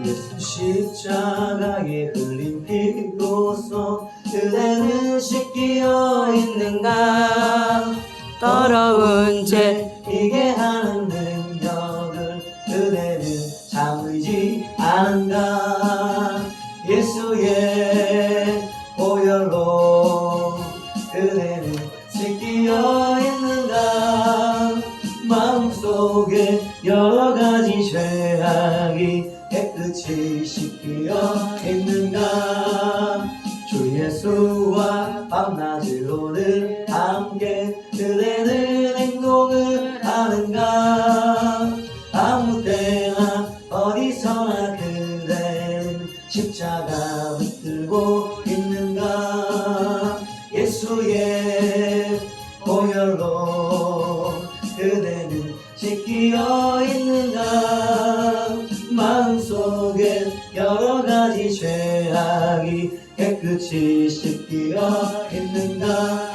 예수 십자가에 흘린 피로써 그대는 씻기어 있는가? 더러운 죄 이게 하는 능력을 그대는 참 의지하는가? 예수의 보혈로 그대는 씻기어 있는가? 마음속에 여러가지 죄악이 깨끗이 씻기어 있는가? 주 예수와 밤낮으로 늘 함께 그대는 행동을 하는가? 아무 때나 어디서나 그대는 십자가 붙들고 있는가? 예수의 보혈로 그대는 씻기어 있는가? 마음속에 여러가지 죄악이 깨끗이 씻기어 있는가?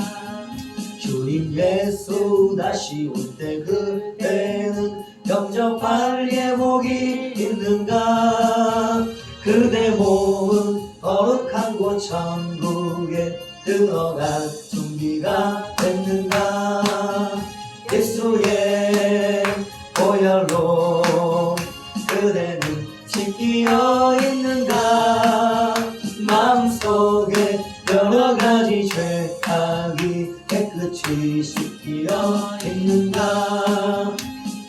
주님 예수 다시 올 때 그때는 영접할 예복이 있는가? 그대 몸은 거룩한 곳 천국에 들어갈 준비가 됐는가? 예수의 보혈로 그대는 씻기어 있는가? 마음속에 여러가지 죄악이 깨끗이 씻기어 있는가?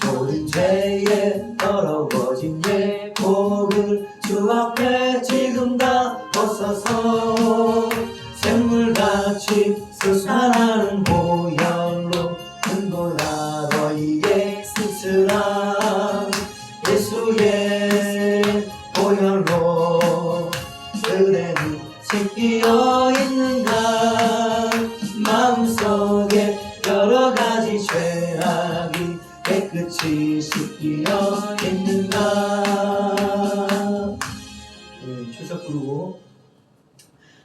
모든 죄에 더러워진 예복을 주 앞에 지금 다 벗어서 샘물같이 솟아나는 보혈로 눈보다 너희의 씻으라. 예수의 보혈로 그대는 씻기어 있는가? 마음속에 여러가지 죄악이 깨끗이 씻기어 있는가? 출석 부르고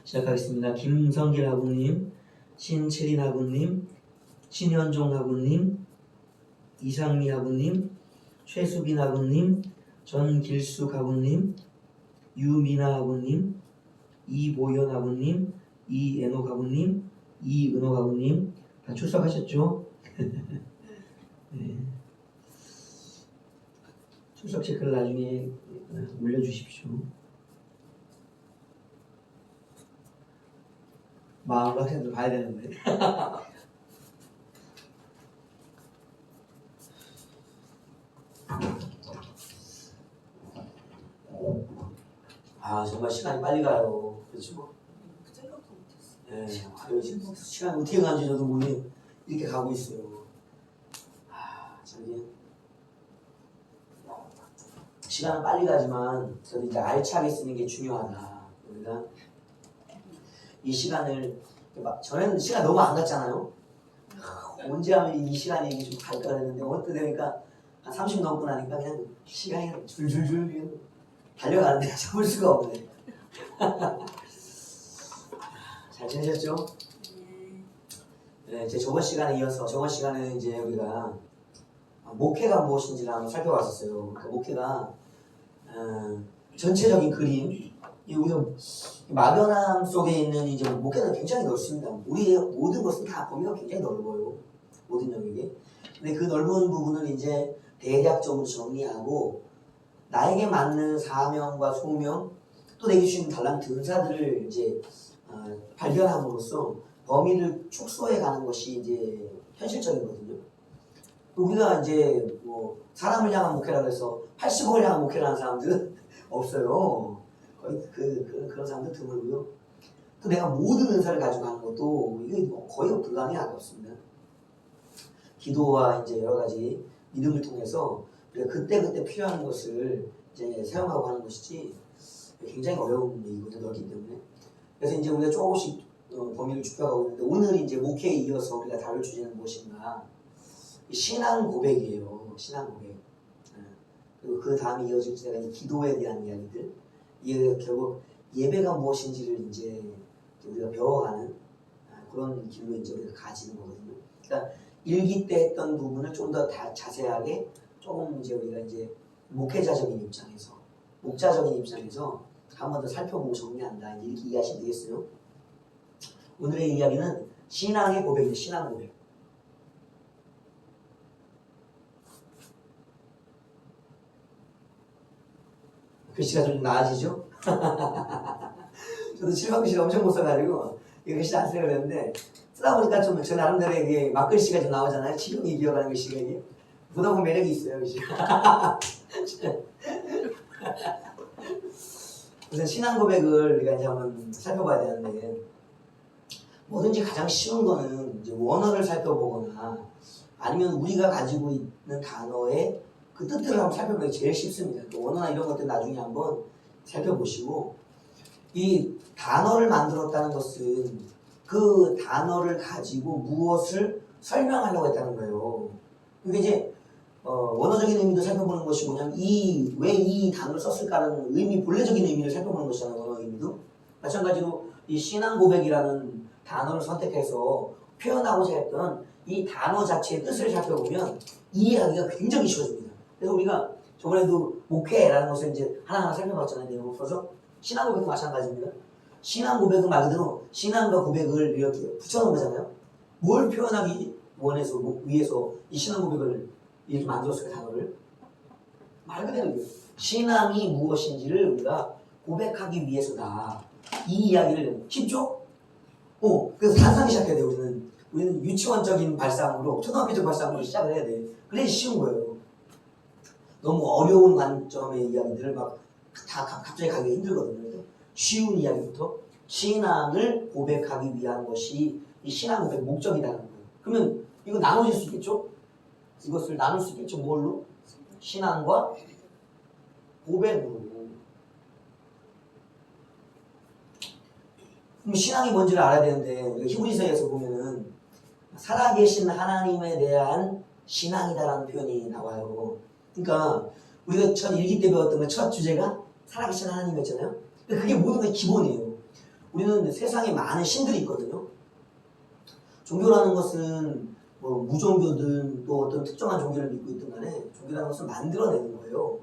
시작하겠습니다. 김성길 아구님, 신채린 아구님, 신현종 아구님, 이상미 아구님, 최수빈 아구님, 전길숙 아구님, 유미나 아구님, 이보현 아구님, 이애녹 아구님, 이은옥 아구님 다 출석하셨죠? 네. 출석 체크를 나중에 올려주십시오. 마음으로 학생들 봐야 되는데. 아 정말 시간이 빨리 가요. 그렇죠? 생각도 못했어. 네, 시간이 어떻게 가는지 저도 모르게 이렇게 가고 있어요. 저기 시간은 빨리 가지만 저도 이제 알차게 쓰는 게 중요하다. 우리가 이 시간을 전에는 시간 너무 안 갔잖아요. 언제 하면 이 시간이 좀 갈까 그랬는데 어떻게 되니까 한 30 넘고 나니까 그냥 시간이 줄줄줄 달려가는데 잡을 수가 없네. 잘 지내셨죠? 네, 이제 저번 시간에 이어서 저번 시간에는 이제 우리가 목회가 무엇인지를 한번 살펴봤었어요. 그 목회가 전체적인 그림, 우리가 막연함 속에 있는 이제 목회는 굉장히 넓습니다. 우리의 모든 것은 다 범위가 굉장히 넓어요. 모든 영역이. 근데 그 넓은 부분을 이제 대략적으로 정리하고 나에게 맞는 사명과 소명, 또 내게 주신 달란트 은사들을 이제 발견함으로써 범위를 축소해 가는 것이 이제 현실적이거든요. 우리가 이제 뭐 사람을 향한 목회라고 해서 80억을 향한 목회를 하는 사람들은 없어요. 거의 그런 사람들 드물고요. 또 내가 모든 은사를 가지고 가는 것도 이게 거의 불가능에 가깝습니다. 기도와 이제 여러 가지 믿음을 통해서 우리가 그때그때 필요한 것을 이제 사용하고 하는 것이지 굉장히 어려운 얘기거든요. 넓기 때문에. 그래서 이제 우리가 조금씩 범위를 좁혀가고 있는데 오늘 이제 목회에 이어서 우리가 다룰 주제는 무엇인가? 신앙 고백이에요. 신앙 고백. 그리고 그 다음에 이어질 주제가 이제 기도에 대한 이야기들. 이게 결국 예배가 무엇인지를 이제 우리가 배워가는 그런 길로 이제 우리가 가지는 거거든요. 그러니까 일기 때 했던 부분을 좀 더 자세하게 조금 이제 우리가 이제 목회자적인 입장에서 목자적인 입장에서 한 번 더 살펴보고 정리한다. 이렇게 이해하시면 되겠어요. 오늘의 이야기는 신앙의 고백이에요. 신앙 고백. 글씨가 좀 나아지죠? 저도 칠판 글씨를 엄청 못 써가지고 이 글씨 안 쓰려고 했는데 쓰다 보니까 좀 저 나름대로 이게 막글씨가 좀 나오잖아요. 지금이 기억하는 글씨가 이게 보다 보면 매력이 있어요. 글씨가. 그래서 신앙 고백을 우리가 이제 한번 살펴봐야 되는데 뭐든지 가장 쉬운 거는 이제 원어를 살펴보거나 아니면 우리가 가지고 있는 단어의 그 뜻들을 한번 살펴보는 게 제일 쉽습니다. 또 원어나 이런 것들 나중에 한번 살펴보시고 이 단어를 만들었다는 것은 그 단어를 가지고 무엇을 설명하려고 했다는 거예요. 그게 이제 원어적인 의미도 살펴보는 것이 뭐냐면 왜 이 단어를 썼을까라는 의미, 본래적인 의미를 살펴보는 것이잖아요. 원어 의미도. 마찬가지로 이 신앙 고백이라는 단어를 선택해서 표현하고자 했던 이 단어 자체의 뜻을 살펴보면 이해하기가 굉장히 쉬워집니다. 그래서 우리가 저번에도 목회라는 것을 이제 하나하나 살펴봤잖아요. 내용을 풀어서 신앙 고백도 마찬가지입니다. 신앙 고백은 말 그대로 신앙과 고백을 이렇게 붙여놓은 거잖아요. 뭘 표현하기 원해서 위해서 이 신앙 고백을 이렇게 만들었을까 단어를 말 그대로 신앙이 무엇인지를 우리가 고백하기 위해서다. 이 이야기를 쉽죠? 그래서 단순하게 시작해야 돼요. 우리는 유치원적인 발상으로 초등학교적 발상으로 시작을 해야 돼. 그래야 쉬운 거예요. 너무 어려운 관점의 이야기들을 막 다 갑자기 가기가 힘들거든요. 그래서 쉬운 이야기부터 신앙을 고백하기 위한 것이 이 신앙 고백 목적이라는 거예요. 그러면 이거 나눠질 수 있겠죠? 이것을 나눌 수 있겠죠? 뭘로? 신앙과 고백으로. 그럼 신앙이 뭔지를 알아야 되는데 히브리서에서 보면은 살아계신 하나님에 대한 신앙이다라는 표현이 나와요. 그러니까 우리가 첫 일기 때 배웠던 그 첫 주제가 살아계신 하나님이었잖아요. 그게 모든 게 기본이에요. 우리는 세상에 많은 신들이 있거든요. 종교라는 것은 뭐 무종교든 또 어떤 특정한 종교를 믿고 있든 간에 종교라는 것을 만들어내는 거예요.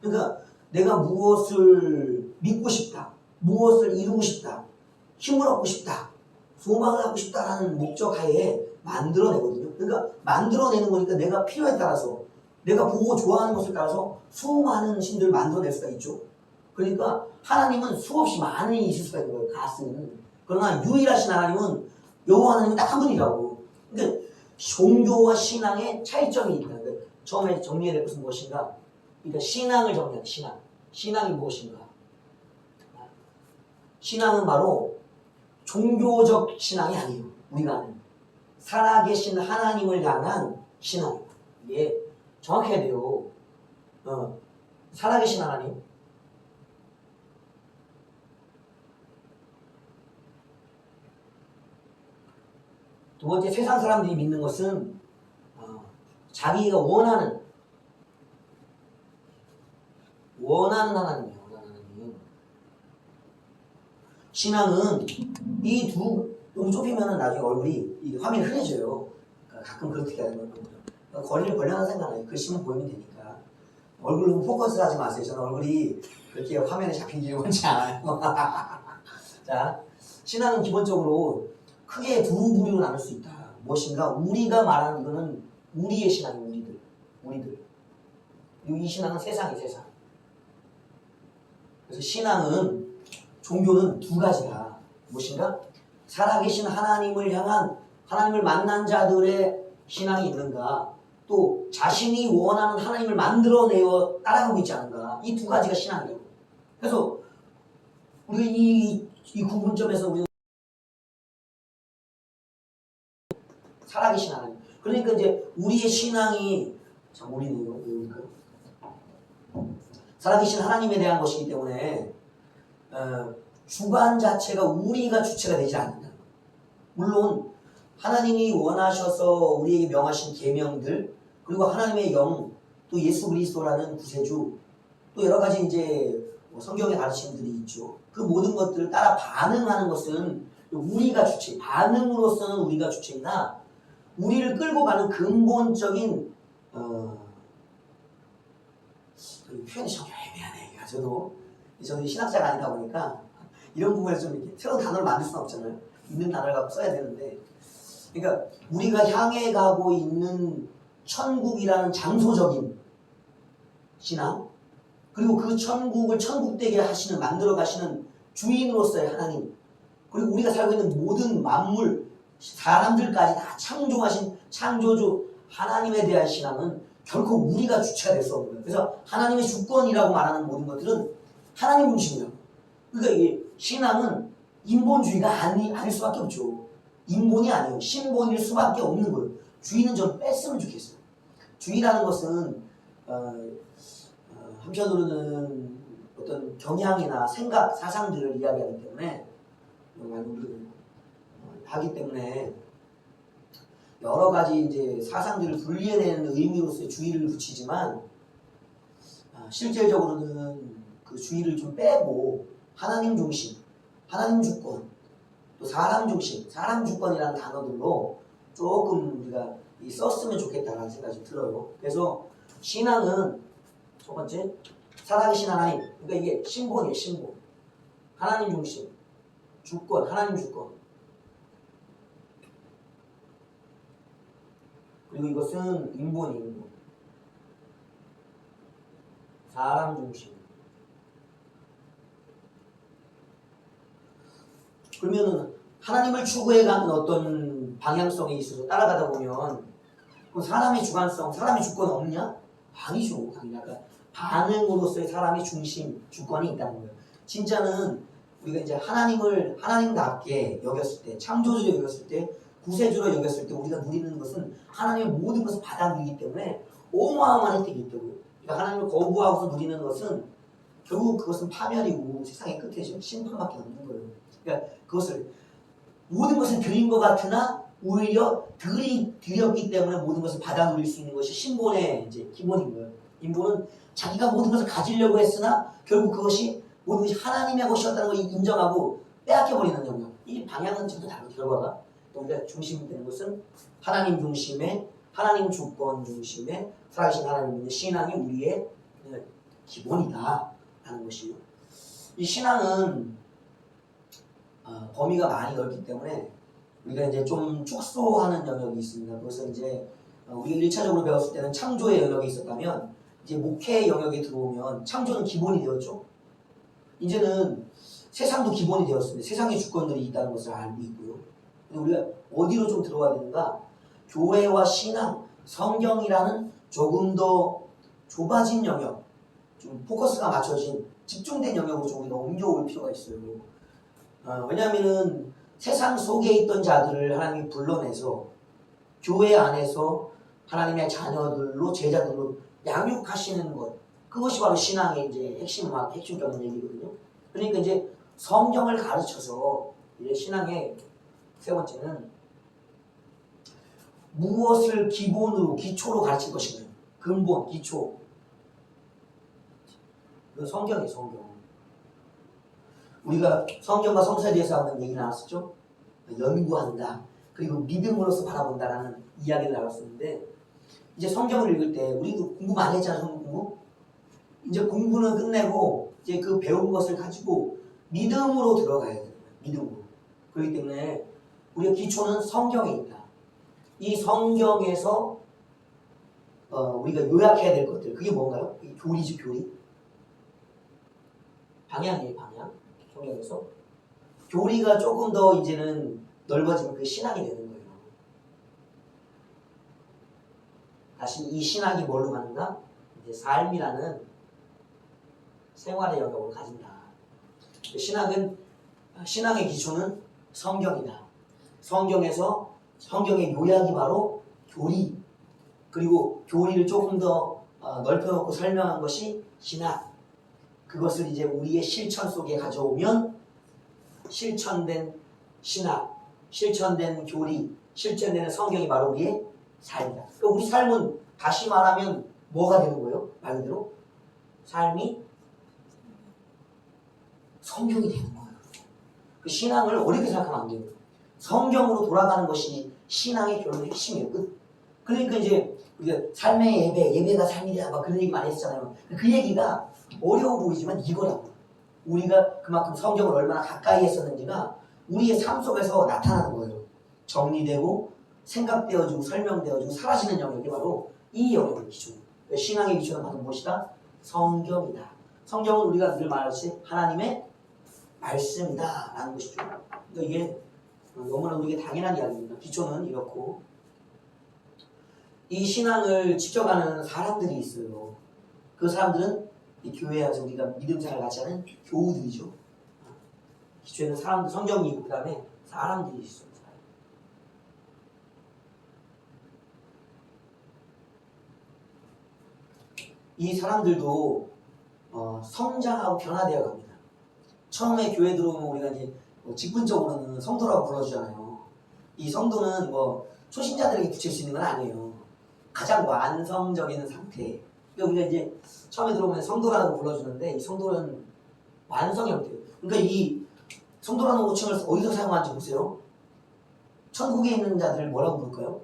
그러니까 내가 무엇을 믿고 싶다, 무엇을 이루고 싶다, 힘을 얻고 싶다, 소망을 하고 싶다라는 목적 하에 만들어내거든요. 그러니까 만들어내는 거니까 내가 필요에 따라서 내가 보고 좋아하는 것을 따라서 수많은 신들을 만들어낼 수가 있죠. 그러니까 하나님은 수없이 많이 있을 수가 있는 거예요. 가스는. 그러나 유일하신 하나님은 여호와 하나님은 딱 한 분이라고. 근데 종교와 신앙의 차이점이 있다. 그러니까 처음에 정리해야 될 것은 무엇인가? 그러니까 신앙을 정리하는 신앙. 신앙이 무엇인가? 신앙은 바로 종교적 신앙이 아니에요. 우리가 아는 살아계신 하나님을 향한 신앙. 이게 정확해야 돼요. 살아계신 하나님. 두 번째, 세상 사람들이 믿는 것은 자기가 원하는 하나님이에요. 원하는 하나님. 신앙은 이 너무 좁히면 나중에 얼굴이 이게 화면이 흐려져요. 그러니까 가끔 그렇게 하는 거예요. 거리를 벌려놔서 생각나요. 글씨만 보이면 되니까. 얼굴로 포커스 하지 마세요. 저는 얼굴이 그렇게 화면에 잡히기를 원치 않아요. 자, 신앙은 기본적으로 크게 두 부류로 나눌 수 있다. 무엇인가? 우리가 말하는 이거는 우리의 신앙이 우리들. 이 신앙은 세상이에요, 세상. 그래서 신앙은 종교는 두 가지다. 무엇인가? 살아계신 하나님을 향한 하나님을 만난 자들의 신앙이 있는가? 또 자신이 원하는 하나님을 만들어내어 따라가고 있지 않은가? 이 두 가지가 신앙이에요. 그래서 우리 이 구분점에서 우리 살아계신 하나님. 그러니까 이제 우리의 신앙이 참 우리네요. 그러니까 살아계신 하나님에 대한 것이기 때문에 주관 자체가 우리가 주체가 되지 않는다. 물론 하나님이 원하셔서 우리에게 명하신 계명들 그리고 하나님의 영 또 예수 그리스도라는 구세주 또 여러 가지 이제 성경의 가르침들이 있죠. 그 모든 것들을 따라 반응하는 것은 우리가 주체, 반응으로서는 우리가 주체이나 우리를 끌고 가는 근본적인 이 표현이 좀 애매하네. 저도 신학자가 아니다 보니까 이런 부분에서 좀 이렇게 새로운 단어를 만들 수는 없잖아요. 있는 단어를 갖고 써야 되는데, 그러니까 우리가 향해 가고 있는 천국이라는 장소적인 신앙, 그리고 그 천국을 천국되게 하시는, 만들어 가시는 주인으로서의 하나님, 그리고 우리가 살고 있는 모든 만물, 사람들까지 다 창조하신 창조주 하나님에 대한 신앙은 결코 우리가 주체가 될 수 없는 거예요. 그래서 하나님의 주권이라고 말하는 모든 것들은 하나님 중심이라고. 그러니까 이 신앙은 인본주의가 아닐 수밖에 없죠. 인본이 아니에요. 신본일 수밖에 없는 거예요. 주의는 좀 뺐으면 좋겠어요. 주의라는 것은 한편으로는 어떤 경향이나 생각, 사상들을 이야기하기 때문에 하기 때문에 여러 가지 이제 사상들을 분리해내는 의미로서의 주의를 붙이지만 실질적으로는 그 주의를 좀 빼고 하나님 중심, 하나님 주권, 또 사람 중심, 사람 주권이라는 단어들로 조금 우리가 썼으면 좋겠다라는 생각이 좀 들어요. 그래서 신앙은 첫 번째 살아계신 하나님, 그러니까 이게 신본이에요. 신본, 하나님 중심, 주권, 하나님 주권. 그리고 이것은 인본이에요. 인본. 사람 중심. 그러면은 하나님을 추구해가는 어떤 방향성에 있어서 따라가다 보면 그럼 사람의 주관성, 사람의 주권 없냐? 아니죠. 당연히 아까 반응으로서의 사람의 중심, 주권이 있다는 거예요. 진짜는 우리가 이제 하나님을 하나님답게 여겼을 때, 창조주로 여겼을 때, 구세주로 여겼을 때 우리가 누리는 것은 하나님의 모든 것을 받아들이기 때문에 어마어마한 혜택이 있다고요. 그러니까 하나님을 거부하고서 누리는 것은 결국 그것은 파멸이고 세상의 끝에 심판밖에 없는 거예요. 그러니까 그것을 모든 것을 드린 것 같으나 오히려 드렸기 때문에 모든 것을 받아 누릴 수 있는 것이 신본의 이제 기본인 거예요. 인본은 자기가 모든 것을 가지려고 했으나 결국 그것이 모든 것이 하나님의 것이었다는 걸 인정하고 빼앗겨버리는 영역. 이 방향은 전부 다른 결과가 우리가 중심이 되는 것은 하나님 중심의, 하나님 주권 중심의 살아계신 하나님의 신앙이 우리의 기본이다 라는 것이요. 이 신앙은 범위가 많이 넓기 때문에 우리가 이제 좀 축소하는 영역이 있습니다. 그래서 이제 우리가 1차적으로 배웠을 때는 창조의 영역이 있었다면 이제 목회 영역에 들어오면 창조는 기본이 되었죠. 이제는 세상도 기본이 되었습니다. 세상의 주권들이 있다는 것을 알고 있고요. 근데 우리가 어디로 좀 들어가야 되는가? 교회와 신앙, 성경이라는 조금 더 좁아진 영역, 좀 포커스가 맞춰진 집중된 영역으로 좀 우리가 옮겨올 필요가 있어요. 왜냐하면은 세상 속에 있던 자들을 하나님이 불러내서 교회 안에서 하나님의 자녀들로 제자들로 양육하시는 것, 그것이 바로 신앙의 이제 핵심적인 얘기거든요. 그러니까 이제 성경을 가르쳐서 이제 신앙의 세 번째는 무엇을 기본으로 기초로 가르칠 것인가요? 근본, 기초. 그 성경이에요, 성경. 우리가 성경과 성서에 대해서 한번 얘기 나눴었죠? 연구한다. 그리고 믿음으로서 바라본다라는 이야기를 나눴었는데 이제 성경을 읽을 때 우리도 공부 많이 했잖아요. 성경 공부. 이제 공부는 끝내고 이제 그 배운 것을 가지고 믿음으로 들어가야 돼요. 믿음으로. 그렇기 때문에 우리의 기초는 성경에 있다. 이 성경에서 우리가 요약해야 될 것들, 그게 뭔가요? 이 교리지, 교리. 방향이에요, 방향. 성경에서. 교리가 조금 더 이제는 넓어지면 그게 신학이 되는 거예요. 다시 이 신학이 뭘로 가는가? 이제 삶이라는 생활의 영역을 가진다. 신앙의 기초는 성경이다. 성경에서 성경의 요약이 바로 교리, 그리고 교리를 조금 더 넓혀놓고 설명한 것이 신학. 그것을 이제 우리의 실천 속에 가져오면 실천된 신학, 실천된 교리, 실천되는 성경이 바로 우리의 삶이다. 그러니까 우리 삶은 다시 말하면 뭐가 되는 거예요? 말 그대로 삶이 성경이 되는 거예요. 그 신앙을 어렵게 생각하면 안 돼요. 성경으로 돌아가는 것이 신앙의 결론의 핵심이에요. 그러니까 이제 우리가 삶의 예배가 삶이다 막 그런 얘기 많이 했잖아요. 그 얘기가 어려워 보이지만 이거라고. 우리가 그만큼 성경을 얼마나 가까이 했었는지가 우리의 삶 속에서 나타나는 거예요. 정리되고 생각되어지고 설명되어지고 사라지는 영역이 바로 이 영역의 기준. 신앙의 기준은 바로 무엇이다? 성경이다. 성경은 우리가 늘 말하듯이 하나님의 말씀이다 라는 것이죠. 그러니까 이게 너무나 우리에게 당연한 이야기입니다. 기초는 이렇고 이 신앙을 지켜가는 사람들이 있어요. 그 사람들은 이 교회에서 우리가 믿음 생활 같이 하는 교우들이죠. 기초에는 사람들, 성경이 있고 그 다음에 사람들이 있어요. 이 사람들도 성장하고 변화되어 갑니다. 처음에 교회 들어오면 우리가 이제 직분적으로는 성도라고 불러주잖아요. 이 성도는 뭐 초신자들에게 붙일 수 있는 건 아니에요. 가장 완성적인 상태. 그러니까 우리가 이제 처음에 들어오면 성도라고 불러주는데 이 성도는 완성 형태예요. 그러니까 이 성도라는 호칭을 어디서 사용하는지 보세요. 천국에 있는 자들을 뭐라고 부를까요?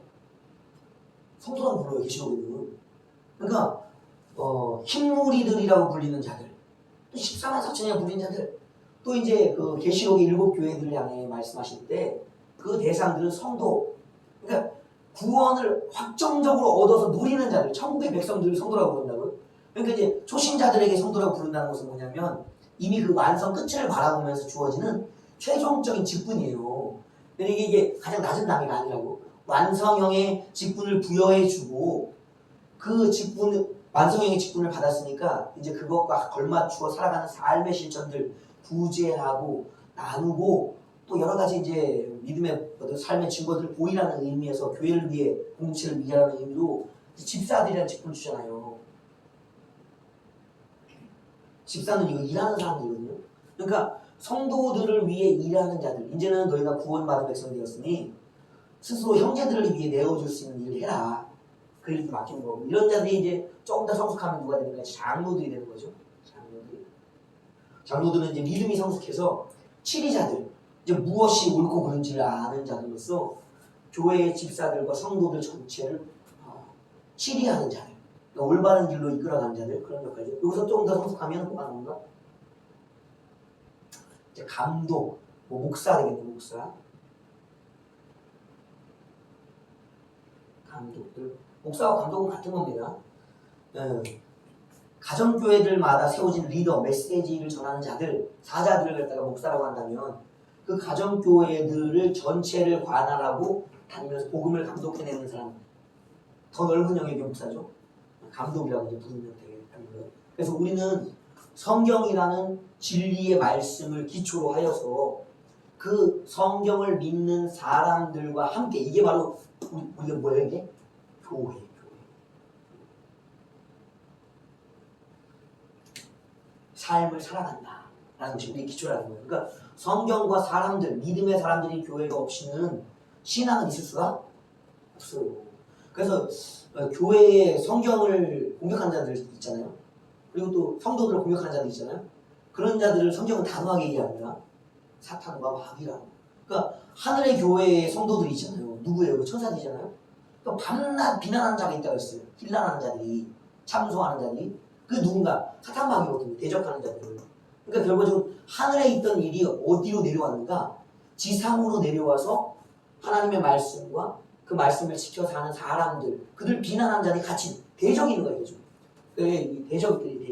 성도라고 불러요. 계시록에는. 그러니까 흰무리들이라고 불리는 자들, 또 14만 4천이나 불리는 자들, 또 이제 그 계시록의 7교회들을 향해 말씀하실 때 그 대상들은 성도, 그러니까 구원을 확정적으로 얻어서 누리는 자들, 천국의 백성들을 성도라고 부른다고요. 그러니까 이제 초신자들에게 성도라고 부른다는 것은 뭐냐면 이미 그 완성 끝을 바라보면서 주어지는 최종적인 직분이에요. 그러니까 이게 가장 낮은 단계가 아니라고. 완성형의 직분을 부여해주고 그 직분, 완성형의 직분을 받았으니까 이제 그것과 걸맞추어 살아가는 삶의 실천들 구제하고 나누고 또 여러 가지 이제 믿음의 어떤 삶의 증거들을 보이라는 의미에서 교회를 위해 공동체를 위하라는 의미로 집사들이라는 직분을 주잖아요. 집사는 이거 일하는 사람들이거든요. 그러니까 성도들을 위해 일하는 자들, 이제는 너희가 구원받은 백성이 되었으니 스스로 형제들을 위해 내어줄 수 있는 일을 해라. 그 일을 맡기는 거고, 이런 자들이 이제 조금 더 성숙하면 누가 되는 거야? 장로들이 되는 거죠. 장로들은 이제 믿음이 성숙해서 치리자들, 이제 무엇이 옳고 그른지를 아는 자들로서 교회의 집사들과 성도들 전체를 치리하는 자들, 그러니까 올바른 길로 이끌어가는 자들, 그런 역할이죠. 여기서 조금 더 성숙하면 뭐가 나온가? 이제 감독, 뭐 목사 되겠네, 목사. 감독들. 목사와 감독은 같은 겁니다. 가정교회들마다 세워진 리더, 메시지를 전하는 자들, 사자들을 갖다가 목사라고 한다면 그 가정교회들을 전체를 관할하고 다니면서 복음을 감독해내는 사람, 더 넓은 영역의 목사죠. 감독이라고 이제 부르면 되겠고요. 그래서 우리는 성경이라는 진리의 말씀을 기초로 하여서 그 성경을 믿는 사람들과 함께, 이게 바로 우리가 뭐예요 이게? 교회. 삶을 살아간다 라는 것이 우리의 기초라는 거예요. 그러니까 성경과 사람들, 믿음의 사람들이 교회가 없이는 신앙은 있을 수가 없어요. 그래서 교회에 성경을 공격하는 자들 있잖아요. 그리고 또 성도들을 공격하는 자들 있잖아요. 그런 자들을 성경은 단호하게 얘기합니다. 사탄과 마귀라고. 그러니까 하늘의 교회의 성도들이 있잖아요. 누구예요? 그 천사들이잖아요. 그러니까 밤낮 비난하는 자가 있다고 했어요. 힐난하는 자들이, 참소하는 자들이. 그 누군가 사탄 마귀거든요. 대적하는 자들. 그러니까 결과적으로 하늘에 있던 일이 어디로 내려왔는가? 지상으로 내려와서 하나님의 말씀과 그 말씀을 지켜 사는 사람들, 그들 비난하는 자들이 같이 대적이 있는 거예요. 이 대적들.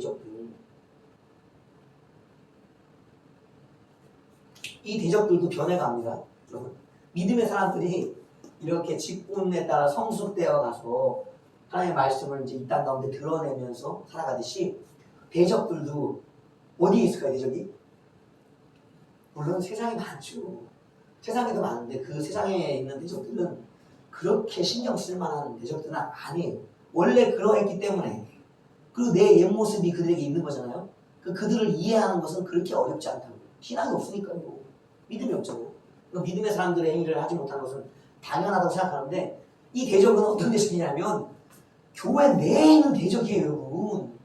이 대적들도 변해갑니다. 여러분. 믿음의 사람들이 이렇게 직분에 따라 성숙되어 가서 하나님의 말씀을 이제 이 땅 가운데 드러내면서 살아가듯이 대적들도 어디에 있을까요, 대적이? 물론 세상에 많죠. 세상에도 많은데 그 세상에 있는 대적들은 그렇게 신경 쓸 만한 대적들은 아니에요. 원래 그러했기 때문에. 그리고 내 옛 모습이 그들에게 있는 거잖아요. 그들을 이해하는 것은 그렇게 어렵지 않다고. 신앙이 없으니까요. 믿음이 없잖아요. 믿음의 사람들의 행위를 하지 못하는 것은 당연하다고 생각하는데 이 대적은 어떤 대적이냐면 교회 내에 있는 대적이에요, 여러분.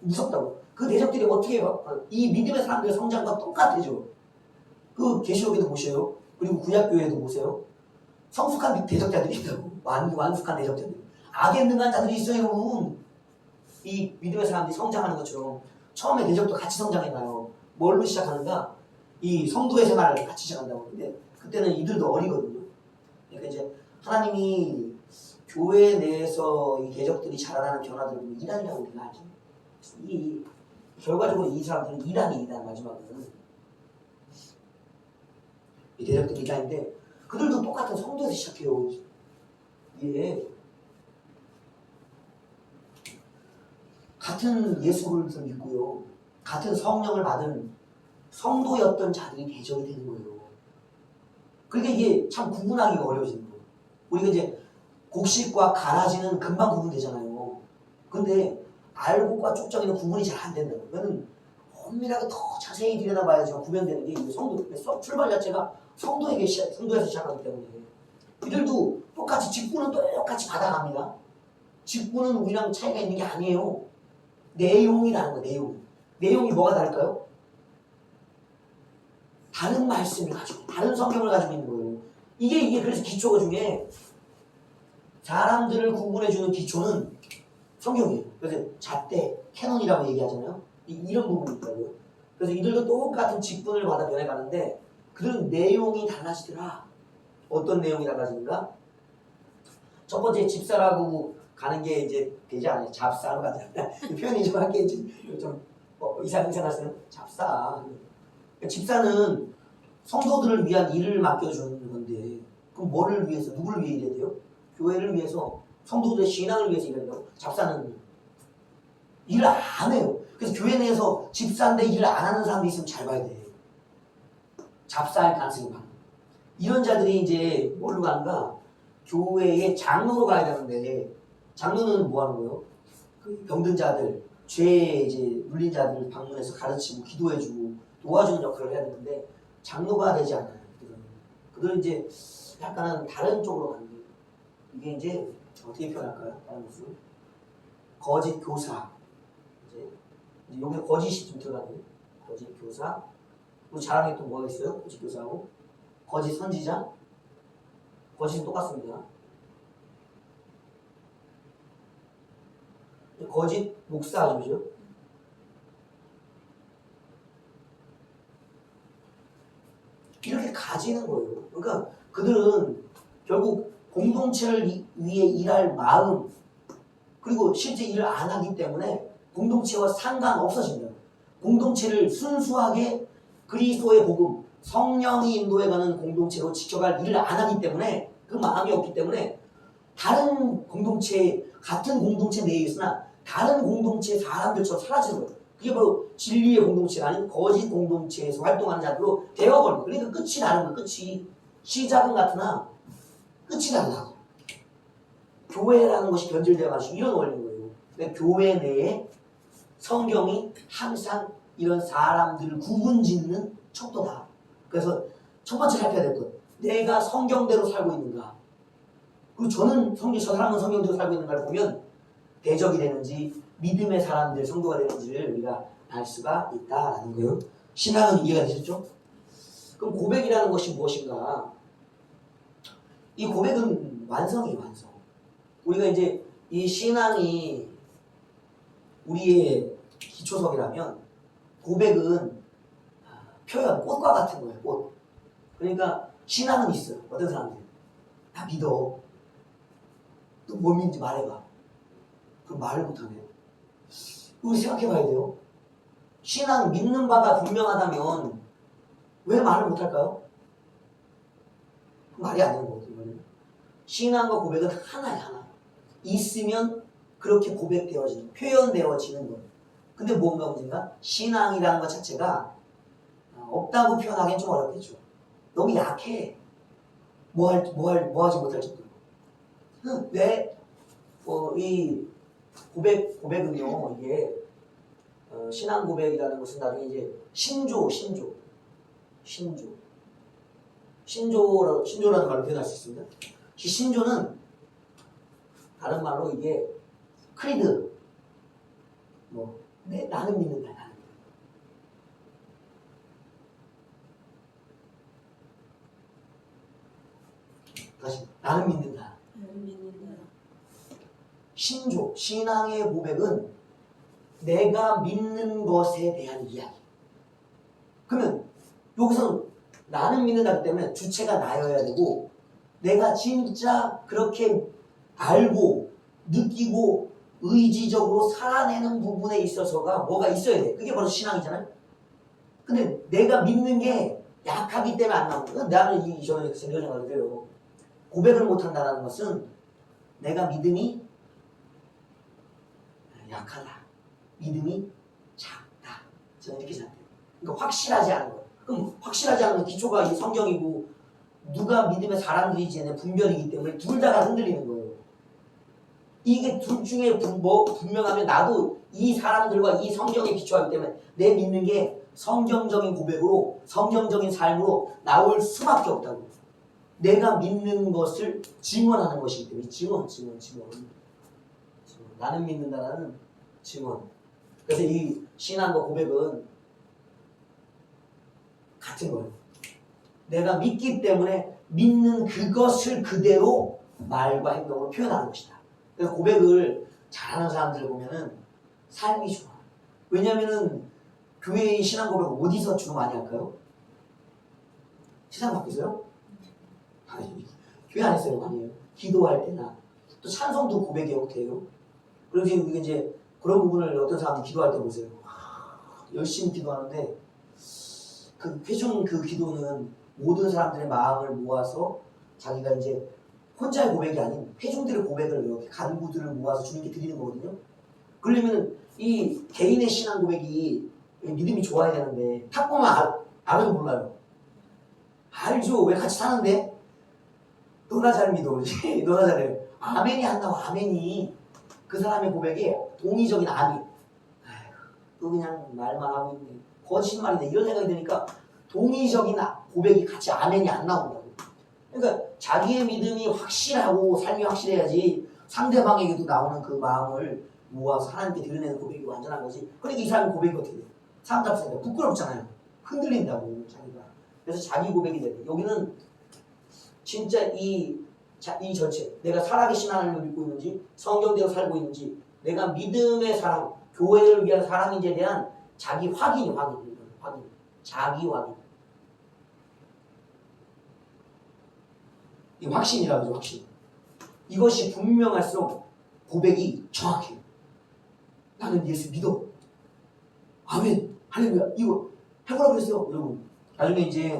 무섭다고. 그 대적들이 어떻게 해요? 이 믿음의 사람들의 성장과 똑같아져. 그 계시록에도 보세요. 그리고 구약교회도 보세요. 성숙한 대적자들이 있다고. 완숙한 대적자들. 악에 능한 자들이 있어요, 여러분. 이 믿음의 사람들이 성장하는 것처럼 처음에 대적도 같이 성장해가요. 뭘로 시작하는가? 이 성도의 생활을 같이 시작한다고. 근데 그때는 이들도 어리거든요. 그러니까 이제 하나님이 교회 내에서 이 대적들이 자라나는 변화들을 보면 이단이라고 우리가 알죠. 결과적으로 이 사람들은 이단 마지막은 이 대적들이 이단인데 그들도 똑같은 성도에서 시작해요. 예. 같은 예수 그리스도를 믿고요. 같은 성령을 받은 성도였던 자들이 대적이 되는 거예요. 그러니까 이게 참 구분하기가 어려워지는 거예요. 우리가 이제 곡식과 가라지는 금방 구분되잖아요. 근데 알곡과 쪽정이는 구분이 잘 안 된다고. 그러면 엄밀하게 더 자세히 들여다봐야지만 구별되는 게 이 성도. 출발 자체가 성도에서 시작하기 때문에 이들도 똑같이 직분은 똑같이 받아갑니다. 직분은 우리랑 차이가 있는 게 아니에요. 내용이라는 거예요. 내용이 뭐가 다를까요? 다른 말씀을 가지고 다른 성경을 가지고 있는 거예요. 이게 그래서 기초 중에 사람들을 구분해주는 기초는 성경이에요. 그래서 잣대, 캐논이라고 얘기하잖아요. 이런 부분이 있다고요. 그래서 이들도 똑같은 직분을 받아 변해가는데 그들은 내용이 달라지더라. 어떤 내용이 달라지는가? 첫 번째 집사라고 가는 게 이제 되지 않아요. 잡사로 가지 않아요. 이 표현이 좀 하게 좀 이상하시는 잡사. 집사는 성도들을 위한 일을 맡겨주는 건데 그럼 뭐를 위해서 누구를 위해 일해야 돼요? 교회를 위해서 성도들의 신앙을 위해서 일해야 돼요. 잡사는 일을 안 해요. 그래서 교회 내에서 집사인데 일을 안 하는 사람도 있으면 잘 봐야 돼. 잡사할 가능성이 많아. 이런 자들이 이제 뭘로 가는가? 교회의 장로로 가야 되는데 장로는 뭐 하는 거예요? 그 병든 자들, 죄에 이제 눌린 자들을 방문해서 가르치고 기도해주고 도와주는 역할을 해야 되는데 장로가 되지 않아요. 그들은 이제 약간은 다른 쪽으로 가는 거예요. 이게 이제 어떻게 표현할까요? 다른 것으로 거짓 교사. 이제 여기 거짓이 좀 들어가네요. 거짓 교사. 그리고 잘하는 게 또 뭐가 있어요? 거짓 교사하고 거짓 선지자. 거짓은 똑같습니다. 거짓 목사 그죠? 이렇게 가지는 거예요. 그러니까 그들은 결국 공동체를 위해 일할 마음 그리고 실제 일을 안 하기 때문에 공동체와 상관없어진다. 공동체를 순수하게 그리스도의 복음, 성령이 인도해가는 공동체로 지켜갈 일을 안 하기 때문에 그 마음이 없기 때문에 다른 공동체, 같은 공동체 내에 있으나 다른 공동체 사람들처럼 사라지는 거예요. 그게 바로 진리의 공동체가 아닌 거짓 공동체에서 활동하는 자들로 되어버린 거예요. 그러니까 끝이 다른 거예요. 끝이. 시작은 같으나 끝이 달라고. 교회라는 것이 변질되어가지고 이런 원리인 거예요. 그러니까 교회 내에 성경이 항상 이런 사람들을 구분짓는 척도다. 그래서 첫 번째 살펴야 될 것. 내가 성경대로 살고 있는가. 그리고 저 사람은 성경대로 살고 있는가를 보면 대적이 되는지 믿음의 사람들 성도가 되는지를 우리가 알 수가 있다라는 거예요. 신앙은 이해가 되셨죠? 그럼 고백이라는 것이 무엇인가? 이 고백은 완성이에요, 완성. 우리가 이제 이 신앙이 우리의 기초석이라면 고백은 표현, 꽃과 같은 거예요, 꽃. 그러니까 신앙은 있어요. 어떤 사람들? 다 믿어. 또 뭐 믿는지 말해봐. 그럼 말을 못하네. 우리 생각해봐야 돼요. 신앙 믿는 바가 분명하다면 왜 말을 못할까요? 말이 안 되는 거거든요. 신앙과 고백은 하나야, 하나. 있으면 그렇게 고백되어지는, 표현되어지는 거예요. 근데 뭔가 문제인가? 신앙이라는 것 자체가 없다고 표현하기엔 좀 어렵겠죠. 너무 약해. 뭐 하지 못할 정도로. 왜, 이 고백은요, 이게, 신앙 고백이라는 것은 나중에 이제 신조라는 말로 표현할 수 있습니다. 이 신조는 다른 말로 이게 크리드, 나는 믿는다, 나는. 다시 나는 믿는다. 나는 믿는다. 신조, 신앙의 고백은 내가 믿는 것에 대한 이야기. 그러면 여기서는 나는 믿는다기 때문에 주체가 나여야 되고 내가 진짜 그렇게 알고 느끼고 의지적으로 살아내는 부분에 있어서가 뭐가 있어야 돼. 그게 바로 신앙이잖아요. 근데 내가 믿는 게 약하기 때문에 안 나오는 거야. 나는 저는 이런 생각을 해요. 고백을 못한다는 것은 내가 믿음이 약하다. 믿음이 작다. 저는 이렇게 생각해요. 그러니까 확실하지 않은 거예요. 그럼 확실하지 않은 건 기초가 이 성경이고 누가 믿음의 사람들이지 분별이기 때문에 둘 다가 흔들리는 거예요. 이게 둘 중에 분명하면 나도 이 사람들과 이 성경에 기초하기 때문에 내 믿는 게 성경적인 고백으로 성경적인 삶으로 나올 수밖에 없다고. 내가 믿는 것을 증언하는 것이기 때문에 증언. 나는 믿는다라는 증언. 그래서 이 신앙과 고백은 같은 거예요. 내가 믿기 때문에 믿는 그것을 그대로 말과 행동으로 표현하는 것이다. 그래서 고백을 잘하는 사람들을 보면은 삶이 좋아. 왜냐면은 교회의 신앙 고백을 어디서 주로 많이 할까요? 세상 밖에서요? 아니, 교회 안에서요 많이 해요. 기도할 때나 또 찬송도 고백이에요. 그래서 이제 그런 부분을 어떤 사람들이 기도할 때 보세요. 열심히 기도하는데 그 회중 그 기도는 모든 사람들의 마음을 모아서 자기가 이제 혼자의 고백이 아닌 회중들의 고백을 이렇게 간구들을 모아서 주님께 드리는 거거든요. 그러려면 이 개인의 신앙 고백이 믿음이 좋아야 되는데 탁 보면 알아도 몰라요. 알죠. 왜 같이 사는데? 너나 잘 믿어. 너나 잘해. 아멘이 한다고 아멘이. 그 사람의 고백에 동의적인 아멘. 아휴, 또 그냥 말만 하고 있네. 거짓말이네. 이런 생각이 드니까 동의적인 고백이 같이 아멘이 안 나온다고. 그러니까 자기의 믿음이 확실하고 삶이 확실해야지 상대방에게도 나오는 그 마음을 모아서 하나님께 드러내는 고백이 완전한 거지. 그러니까 이 사람의 고백이 어떻게 돼? 사람 잡으니까 부끄럽잖아요. 흔들린다고 자기가. 그래서 자기 고백이 돼요. 여기는 진짜 이 전체 내가 살아계신 하나님을 믿고 있는지 성경대로 살고 있는지 내가 믿음의 사람 교회를 위한 사람인지에 대한 자기 확인 자기 확인. 이 확신이라고 하죠. 확신. 이것이 분명할수록 고백이 정확해요. 나는 예수 믿어. 아멘. 할렐루야. 이거 해보라고 그랬어요. 여러분. 나중에 이제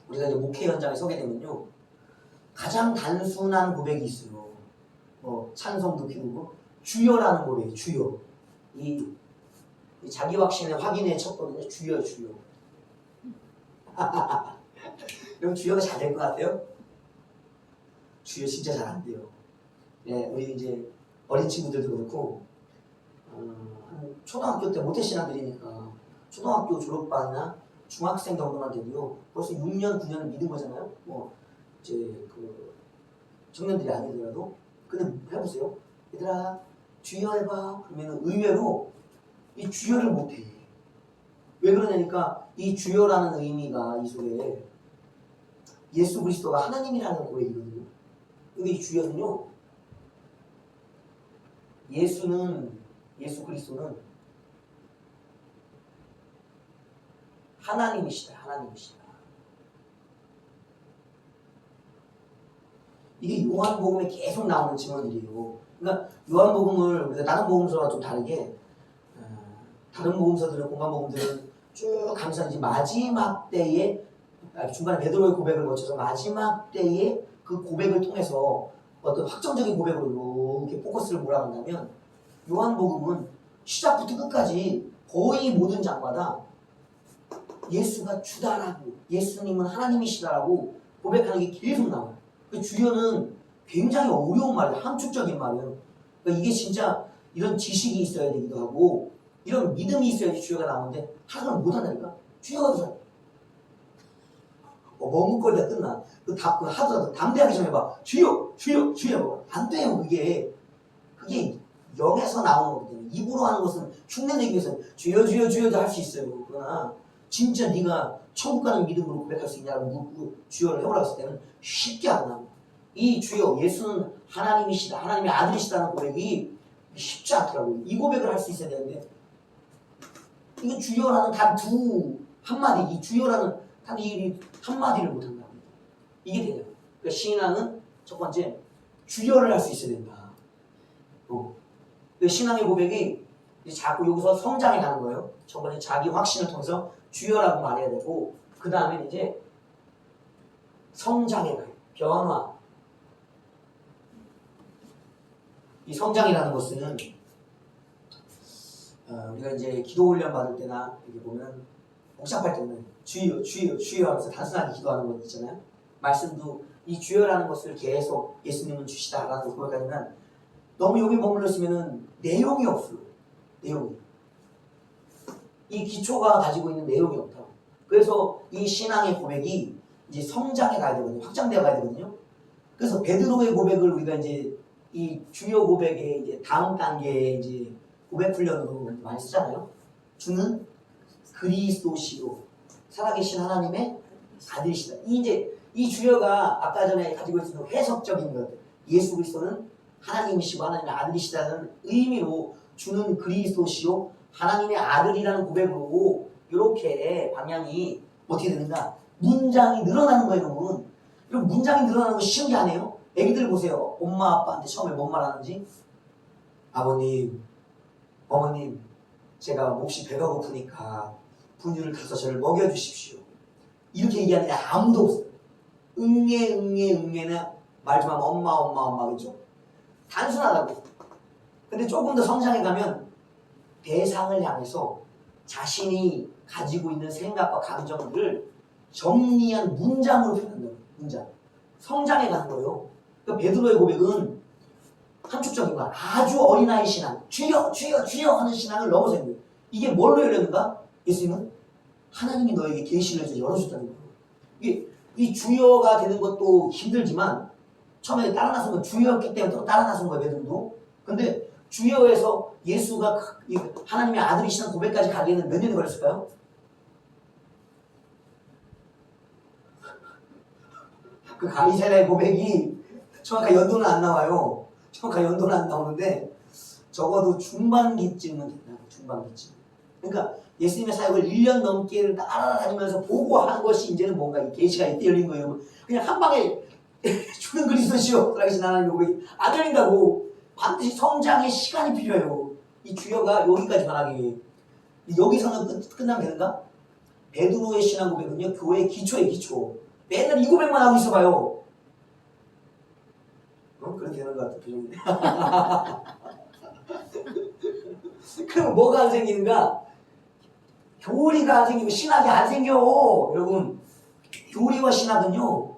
우리가 이제 목회 현장에 서게 되면요. 가장 단순한 고백이 있어요. 찬송도 피우고 주여라는 고백이 주여. 이 자기 확신의 확인의 쳤거든요. 주여. 그럼 주여가 잘 될 것 같아요? 주여 진짜 잘 안 돼요. 예, 우리 이제 어린 친구들도 그렇고 초등학교 때 모태신앙들이니까 초등학교 졸업반이나 중학생 정도만 돼도요. 벌써 6년, 9년을 믿은 거잖아요. 이제 그 청년들이 아니더라도. 근데 해보세요. 얘들아 주여 해봐. 그러면 의외로 이 주여를 못해. 왜 그러냐니까 이 주여라는 의미가 이 속에 예수 그리스도가 하나님이라는 고백이거든요. 근데 이 주여는요. 예수 그리스도는 하나님이시다. 이게 요한복음에 계속 나오는 증언들이에요. 그러니까 요한복음을 우리가 다른 복음서와 좀 다르게 다른 복음서들은 공간복음들은 쭉 가면서 이제 마지막 때에 중간에 베드로의 고백을 거쳐서 마지막 때에 그 고백을 통해서 어떤 확정적인 고백으로 이렇게 포커스를 몰아간다면 요한복음은 시작부터 끝까지 거의 모든 장마다 예수가 주다라고 예수님은 하나님이시다라고 고백하는 게 계속 나와요. 그 주여는 굉장히 어려운 말이에요. 함축적인 말이에요. 그러니까 이게 진짜 이런 지식이 있어야 되기도 하고 이런 믿음이 있어야지 주여가 나오는데 하나는 못한다니까. 주여가 무슨 머뭇거리다 끝나. 하더라도 담대하게 좀 해봐. 주여 해봐. 안 돼요. 그게 영에서 나오는 거거든요. 입으로 하는 것은 흉내내기 위해서는 주여도 할 수 있어요. 그러나 진짜 네가 천국 가는 믿음으로 고백할 수 있냐고 묻고 주여를 해보라고 했을 때는 쉽게 안 나옵니다. 이 주여 예수는 하나님이시다, 하나님의 아들이시다는 고백이 쉽지 않더라고요. 이 고백을 할 수 있어야 되는데 이거 주여라는 단 두 한마디, 이 주여라는 단 이 한마디를 못한다. 이게 되냐. 그러니까 신앙은 첫 번째 주여를 할 수 있어야 된다. 신앙의 고백이 이제 자꾸 여기서 성장해 가는 거예요. 첫 번째 자기 확신을 통해서 주여라고 말해야 되고, 그 다음에 이제 성장해 가요. 변화. 이 성장이라는 것은 우리가 이제 기도 훈련 받을 때나 이렇게 보면 복잡할 때는 주여, 주여, 주여 하면서 단순하게 기도하는 것 있잖아요. 말씀도 이 주여라는 것을 계속 예수님은 주시다라는 고백하지만 너무 여기 머물러 있으면은 내용이 없어요. 내용이. 이 기초가 가지고 있는 내용이 없다고. 그래서 이 신앙의 고백이 이제 성장해 가야 되거든요. 확장되어 가야 되거든요. 그래서 베드로의 고백을 우리가 이제 이 주요 고백의 이제 다음 단계의 이제 고백 훈련으로 많이 쓰잖아요. 주는 그리스도시요 살아계신 하나님의 아들이시다. 이 주여가 아까 전에 가지고 있었던 해석적인 것, 예수 그리스도는 하나님이시고 하나님의 아들이시다는 의미로 주는 그리스도시요 하나님의 아들이라는 고백으로 이렇게 방향이 어떻게 되는가? 문장이 늘어나는 거예요, 여러분. 여러분 문장이 늘어나는 거 쉬운 게 아니에요? 애기들 보세요. 엄마 아빠한테 처음에 뭔 말하는지. 아버님, 어머님, 제가 몹시 배가 고프니까 분유를 타서 저를 먹여주십시오. 이렇게 얘기하는 애 아무도 없어요. 응애는 말 좀 하면 엄마겠죠. 단순하다고. 근데 조금 더 성장해 가면 대상을 향해서 자신이 가지고 있는 생각과 감정들을 정리한 문장으로 표현한다고. 문장. 성장해 가는 거예요. 그러니까 베드로의 고백은 함축적인 거야. 아주 어린아이 신앙. 주여, 주여, 주여 하는 신앙을 넘어서는 거예요. 이게 뭘로 열렸는가? 예수님은 하나님이 너에게 계시를 해서 열어줬다는 거예요. 이 주여가 되는 것도 힘들지만 처음에 따라 나선 건 주여였기 때문에 또 따라 나선 거예요, 베드로도. 근데 주여에서 예수가 하나님의 아들이시라는 고백까지 가기에는 몇 년이 걸렸을까요? 그 가이사랴의 고백이 정확한 연도는 안 나와요. 정확한 연도는 안 나오는데 적어도 중반기쯤은 된다. 중반기쯤. 그러니까 예수님의 사역을 1년 넘게 따라다니면서 보고한 것이 이제는 뭔가 이 계시가 이때 열린 거예요. 그냥 한 방에 주는 그리스도시요 살아계신 하나님의 고백이 안 열린다고. 반드시 성장의 시간이 필요해요. 이 주여가 여기까지 변하기 위해. 여기서는 끝나면 되는가? 베드로의 신앙 고백은요, 교회의 기초의 기초. 맨날 이 고백만 하고 있어봐요. 그렇게 되는 것 같아, 표정이. 그럼 뭐가 안 생기는가? 교리가 안 생기고 신학이 안 생겨. 여러분, 교리와 신학은요,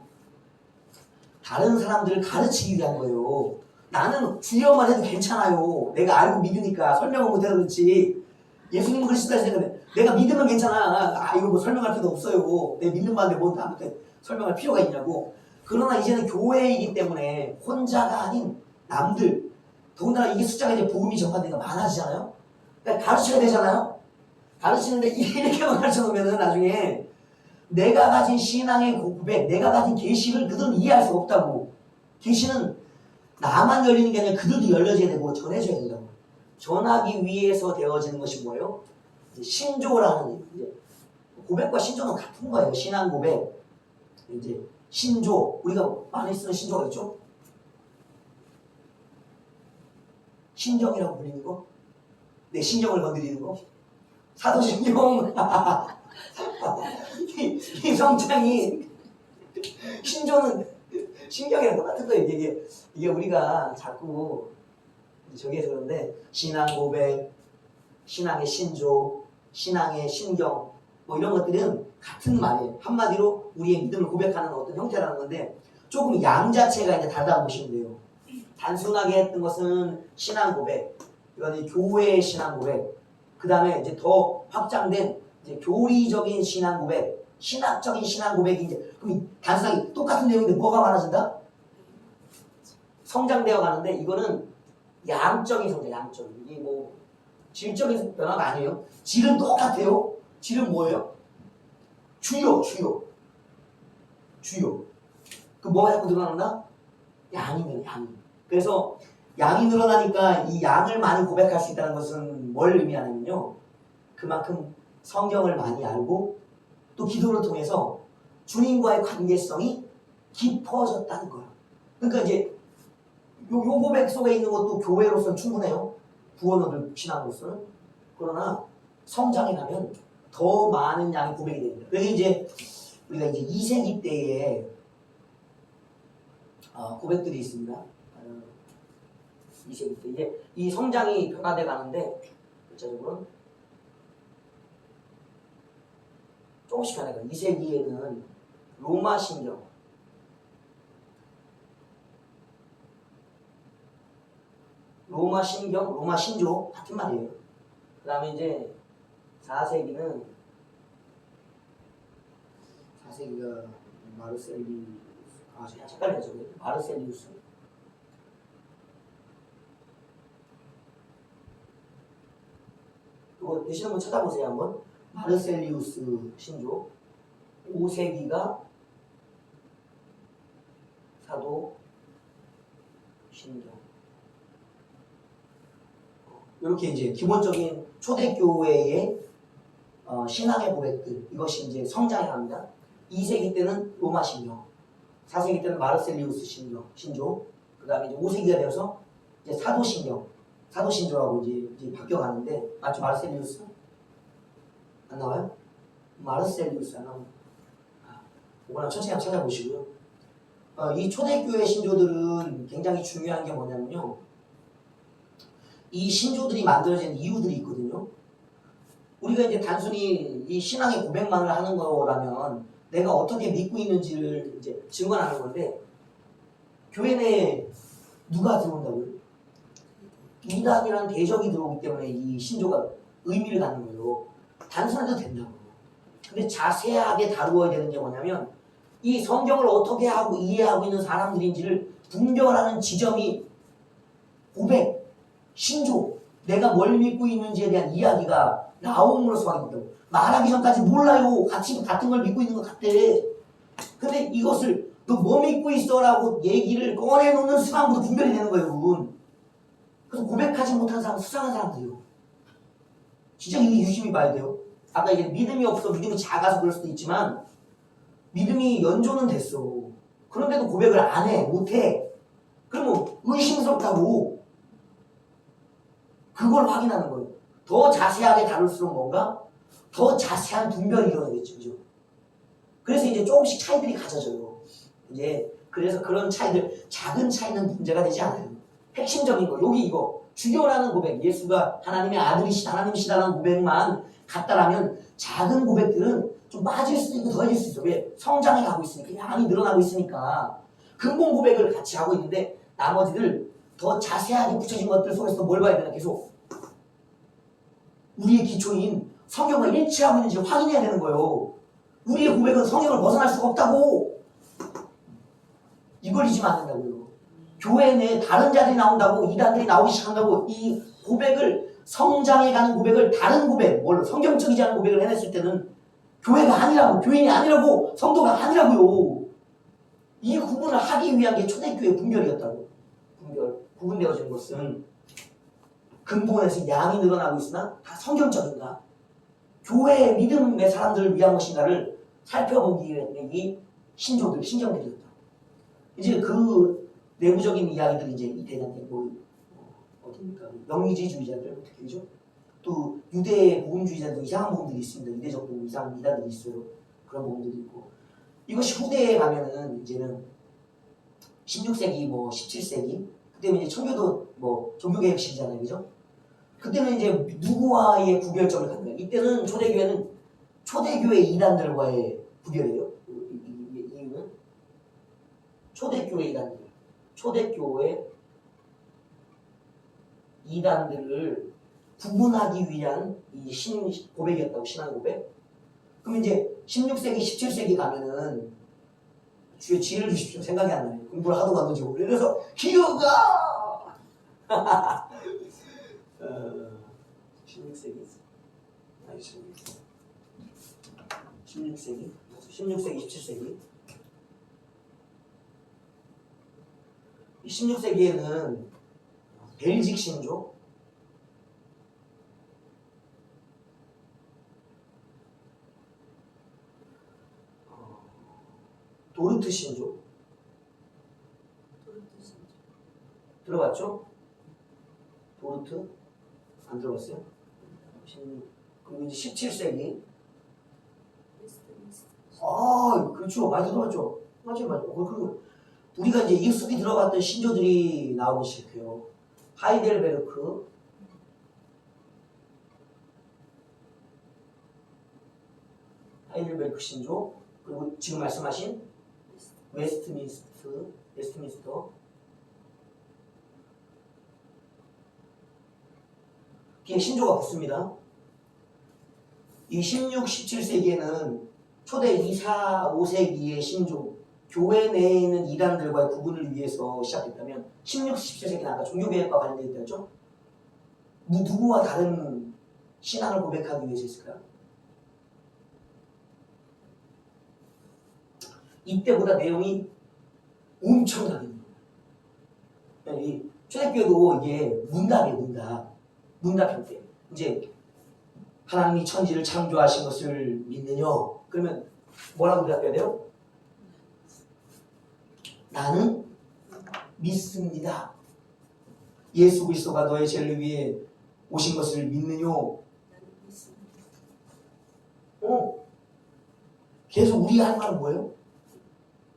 다른 사람들을 가르치기 위한 거예요. 나는 주여만 해도 괜찮아요. 내가 알고 믿으니까 설명을 못해서 그렇지. 예수님 그리스도다 생각해. 내가 믿으면 괜찮아. 이거 뭐 설명할 필요도 없어요. 내 믿는 바인데 뭐 나한테 설명할 필요가 있냐고. 그러나 이제는 교회이기 때문에 혼자가 아닌 남들, 더군다나 이게 숫자가 이제 복음이 전파되니까 많아지잖아요. 그러니까 가르쳐야 되잖아요. 가르치는데 이렇게만 가르쳐 놓으면은 나중에 내가 가진 신앙의 고백, 내가 가진 계시를 그들은 이해할 수가 없다고. 계시는 나만 열리는 게 아니라 그들도 열려져야 되고 전해줘야 된다고. 전하기 위해서 되어지는 것이 뭐예요? 이제 신조라는, 이제 고백과 신조는 같은 거예요. 신앙 고백. 이제 신조, 우리가 많이 쓰는 신조가 있죠? 신정이라고 불리는 거? 내 신정을 건드리는 거? 사도신경. 이 성장이, 신조는 신경이랑 똑같은 거예요. 이게 우리가 자꾸 저기에서 그런데 신앙 고백, 신앙의 신조, 신앙의 신경 뭐 이런 것들은 같은 말이에요. 한마디로 우리의 믿음을 고백하는 어떤 형태라는 건데 조금 양 자체가 이제 다르다고 보시면 돼요. 단순하게 했던 것은 신앙 고백, 이거는 교회의 신앙 고백. 그 다음에 이제 더 확장된 이제 교리적인 신앙 고백, 신학적인 신앙 고백이 이제 그럼 단순하게 똑같은 내용인데 뭐가 많아진다? 성장되어 가는데 이거는 양적인 성장, 양적인. 이게 뭐 질적인 변화가 아니에요. 질은 똑같아요. 질은 뭐예요? 주요. 그 뭐가 자꾸 늘어난다? 양이 늘어, 양이. 그래서 양이 늘어나니까 이 양을 많이 고백할 수 있다는 것은 뭘 의미하냐면요. 그만큼 성경을 많이 알고 또 기도를 통해서 주님과의 관계성이 깊어졌다는 거야. 그러니까 이제 요 고백 속에 있는 것도 교회로서는 충분해요. 구원 얻을 신앙으로서는. 그러나 성장에 가면 더 많은 양이 고백이 됩니다. 그래서 이제 우리가 이제 2세기 때에 고백들이 있습니다. 2세기 때 이제 이 성장이 변화돼 가는데 전체적으로는 조금씩 변해가요. 2세기에는 로마 신경, 로마 신조 같은 말이에요. 그 다음에 이제 4세기가 마르셀리우스, 헷갈려요. 마르셀리우스. 이거 되시는 분 찾아보세요 한번. 마르셀리우스 신조. 5세기가 사도 신경. 이렇게 이제 기본적인 초대교회의 신앙의 고백들, 이것이 이제 성장해 갑니다. 2세기 때는 로마 신경, 4세기 때는 마르셀리우스 신조, 그 다음에 이제 5세기가 되어서 이제 사도신조라고 이제 바뀌어가는데, 맞죠? 마르셀리우스? 안 나와요? 마르셀리우스 안 나옵니다. 이거나 천천히 한번 찾아보시고요. 이 초대교회 신조들은 굉장히 중요한 게 뭐냐면요. 이 신조들이 만들어진 이유들이 있거든요. 우리가 이제 단순히 이 신앙의 고백만을 하는 거라면 내가 어떻게 믿고 있는지를 이제 증언하는 건데, 교회 내에 누가 들어온다고요? 이단이라는 대적이 들어오기 때문에 이 신조가 의미를 갖는 거예요. 단순해도 된다고. 근데 자세하게 다루어야 되는 게 뭐냐면, 이 성경을 어떻게 하고 이해하고 있는 사람들인지를 분별하는 지점이 고백, 신조, 내가 뭘 믿고 있는지에 대한 이야기가 나옴으로써 하게 된다고. 말하기 전까지 몰라요. 같은 걸 믿고 있는 것 같대. 근데 이것을 너 뭐 믿고 있어라고 얘기를 꺼내놓는 순간부터 분별이 되는 거예요, 그분. 그래서 고백하지 못하는 사람은 수상한 사람들이에요. 진짜 이거 유심히 봐야 돼요. 아까 이게 믿음이 없어, 믿음이 작아서 그럴 수도 있지만, 믿음이 연조는 됐어. 그런데도 고백을 안 해, 못 해. 그러면 의심스럽다고. 그걸 확인하는 거예요. 더 자세하게 다룰수록 뭔가 더 자세한 분별이 일어나겠죠. 그죠? 그래서 이제 조금씩 차이들이 가져져요. 이제 그래서 그런 차이들, 작은 차이는 문제가 되지 않아요. 핵심적인 거, 여기 이거 주교라는 고백, 예수가 하나님의 아들이시다, 하나님이시다라는 고백만 갖다라면 작은 고백들은 좀 빠질 수도 있고 더해질 수 있어. 왜? 성장해 가고 있으니까, 양이 늘어나고 있으니까. 근본 고백을 같이 하고 있는데 나머지들 더 자세하게 붙여진 것들 속에서 뭘 봐야 되나? 계속 우리의 기초인 성경과 일치하고 있는지 확인해야 되는 거예요. 우리의 고백은 성경을 벗어날 수가 없다고. 이걸 잊으면 안 된다고요. 교회 내에 다른 자들이 나온다고, 이단들이 나오기 시작한다고, 이 고백을, 성장해가는 고백을 다른 고백, 뭘로 성경적이지 않은 고백을 해냈을 때는 교회가 아니라고, 교인이 아니라고, 성도가 아니라고요. 이 구분을 하기 위한 게 초대교회 분별이었다고. 구분되어지는 것은 근본에서 양이 늘어나고 있으나 다 성경적인가, 교회의 믿음의 사람들을 위한 것인가를 살펴보기 위해 이 신경들이었다. 이제 그 내부적인 이야기들이 이제 이 대단히 어디입니까? 영의지주의자들 어떻게 되죠? 또 유대 복음주의자들 이상한 복음들이 있습니다. 유대적 복음 이상한 이단들이 있어요. 그런 복음들이 있고, 이것이 후대에 가면은 이제는 16세기 17세기 그때는 이제 청교도 종교개혁 시기잖아요, 그죠? 그때는 이제 누구와의 구별점을 갖는 거예요. 이때는 초대교회는 초대교회 이단들과의 구별이에요. 이유는 초대교회 이단들, 초대교회 이단들을 구분하기 위한 이 고백이었다고, 신앙 고백. 그럼 이제 16세기, 17세기 가면은 주의 지혜를 주십시오. 생각이 안 나요. 공부를 하도 갔는지 모르겠어요. 그래서 기어가 16세기 16세기, 16세기, 17세기. 16세기에는 벨직 신조, 도르트 신조 들어봤죠? 도르트 안 들어봤어요? 그리고 이제 17세기 그렇죠. 많이 들어봤죠? 맞아요. 그리고 우리가 이제 익숙히 들어갔던 신조들이 나오기 시작해요. 하이델베르크, 신조, 그리고 지금 말씀하신 웨스트민스터. 뒤에 신조가 붙습니다. 이 16, 17세기에는 초대 2, 4, 5세기의 신조, 교회 내에 있는 이단들과의 구분을 위해서 시작했다면 16, 17세기는 아까 종교개혁과 관련되어 있다죠? 누구와 다른 신앙을 고백하기 위해서 했을까요? 이때보다 내용이 엄청나게 이 초대교회도 이게 문답이에요. 문답 형태. 이제 하나님이 천지를 창조하신 것을 믿느냐? 그러면 뭐라고 대답해야 돼요? 나는 믿습니다. 예수 그리스도가 너의 죄를 위해 오신 것을 믿느냐? 계속 우리 할 말은 뭐예요?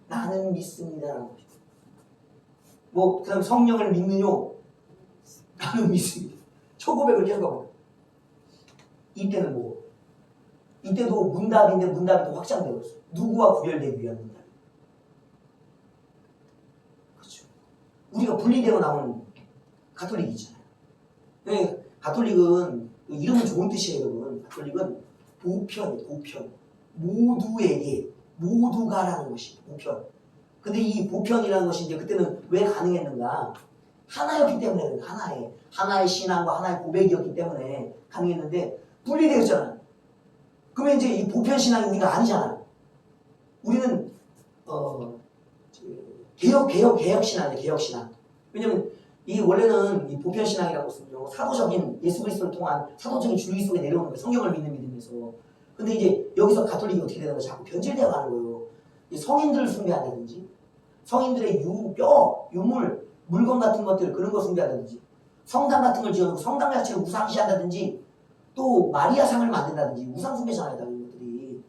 나는 믿습니다라는 거죠. 그다음 성령을 믿느냐? 나는 믿습니다. 초고백을 계속 하고. 이때는 이때도 문답인데 문답이 더 확장되고 있어요. 누구와 구별되기 위한 문답. 그렇죠. 우리가 분리되어 나오는 가톨릭이잖아요. 네, 가톨릭은 이름은 좋은 뜻이에요, 여러분. 가톨릭은 보편. 모두에게 모두가라는 것이 보편. 근데 이 보편이라는 것이 이제 그때는 왜 가능했는가? 하나였기 때문에 하나의 신앙과 하나의 고백이었기 때문에 가능했는데 분리되었잖아요. 그러면 이제 이 보편 신앙이 우리가 아니잖아요. 우리는 개혁 신앙이에요. 개혁 신앙. 왜냐면 이 원래는 이 보편 신앙이라고 쓰면 사도적인 예수 그리스도를 통한 사도적인 진리 속에 내려오는 거예요. 성경을 믿는 믿음에서. 근데 이제 여기서 가톨릭이 어떻게 되는 거예요? 자꾸 변질되어 가는 거예요. 성인들을 숭배한다든지, 성인들의 유물, 물건 같은 것들 그런 거 숭배한다든지, 성당 같은 걸 지어놓고 성당 자체를 우상시한다든지, 또 마리아상을 만든다든지 우상 숭배잖아요, 이런 것들이.